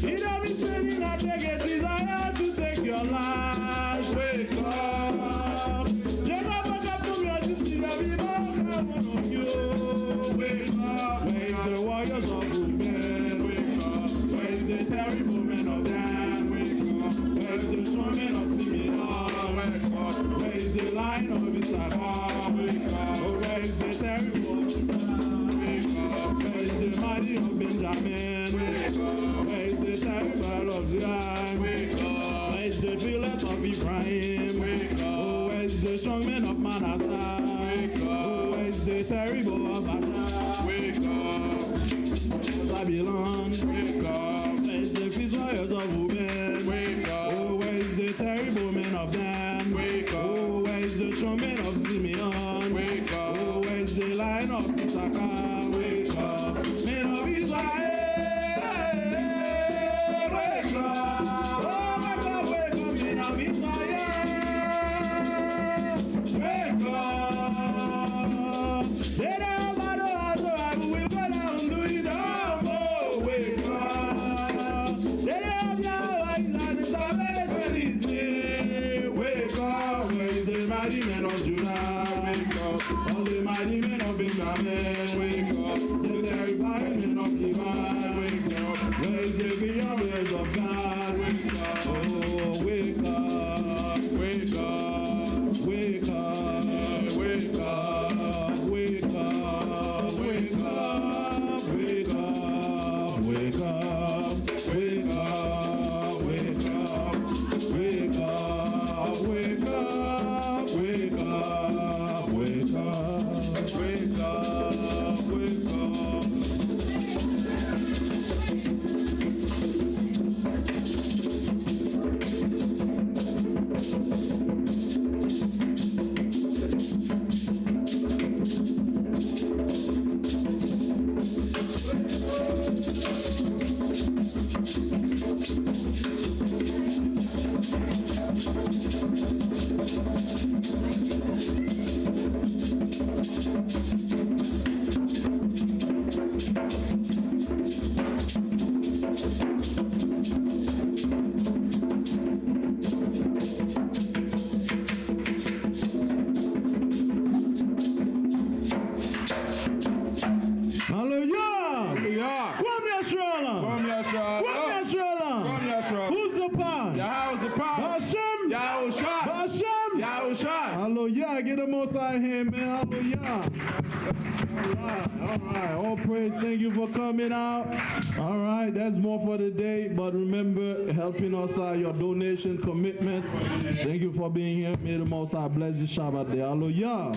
He don't be saying I take a desire to take your life. Wake up. Jehovah got to me, I just need to be more of you. Wake up. Where is the warriors of women? Wake up. Where is the terrible men of Dan? Wake up. Where is the strong men of Simeon? Wake up. Where is the lion of Issachar? Wake up. Oh, where is the terrible of Judah? Wake up. Where is the mighty of Benjamin? Wake up. Where is the terrible of Zion? Wake up. Where is the village of Ephraim? Wake up. Oh, where is the strong man of Manasseh? Wake up. Oh, where is the terrible of Bashan? Wake up. Babylon. Wake up. Where is the destroyers of women? Wake up. Oh, where is the terrible men of Dan? Wake up. Oh, where is the strong man of Simeon? Wake up. Oh, where is the lion of Issachar? Wake up. Men of Israel. Wake up. Oh, wake up, wake up, men of Israel. Wake up. They don't matter how to have, we will go down to it. Oh, wake up. They have your eyes on the salvation is near. Wake up. Where is the mighty men of Judah? Wake up. All the mighty men of Benjamin. Wake up. The terrifying men of Levi. Wake up. Where is the glorious of God? Wake up. Oh, wake up. Wake up. Wake up. Wake up. Wake up. Wake up. Wake up. Wake up. Wake up. Wake up. Wake up. Wake up. Wake up. Wake up. Wake up. Wake up. Hallelujah. Come here, Shrola. Come here, Shrola. Come here, Shrola. Come here, Shrola. Who's the pan? Yahweh's the power. Hashem. Yahushua. Hashem. Yahushua. Hallelujah. Get the most out of here, man. Hallelujah. All right. All praise. Thank you for coming out. All right. That's more for the day. But remember, helping us out, your donation commitments. Thank you for being here. May the Most High bless you. Shabbat day. Hallelujah.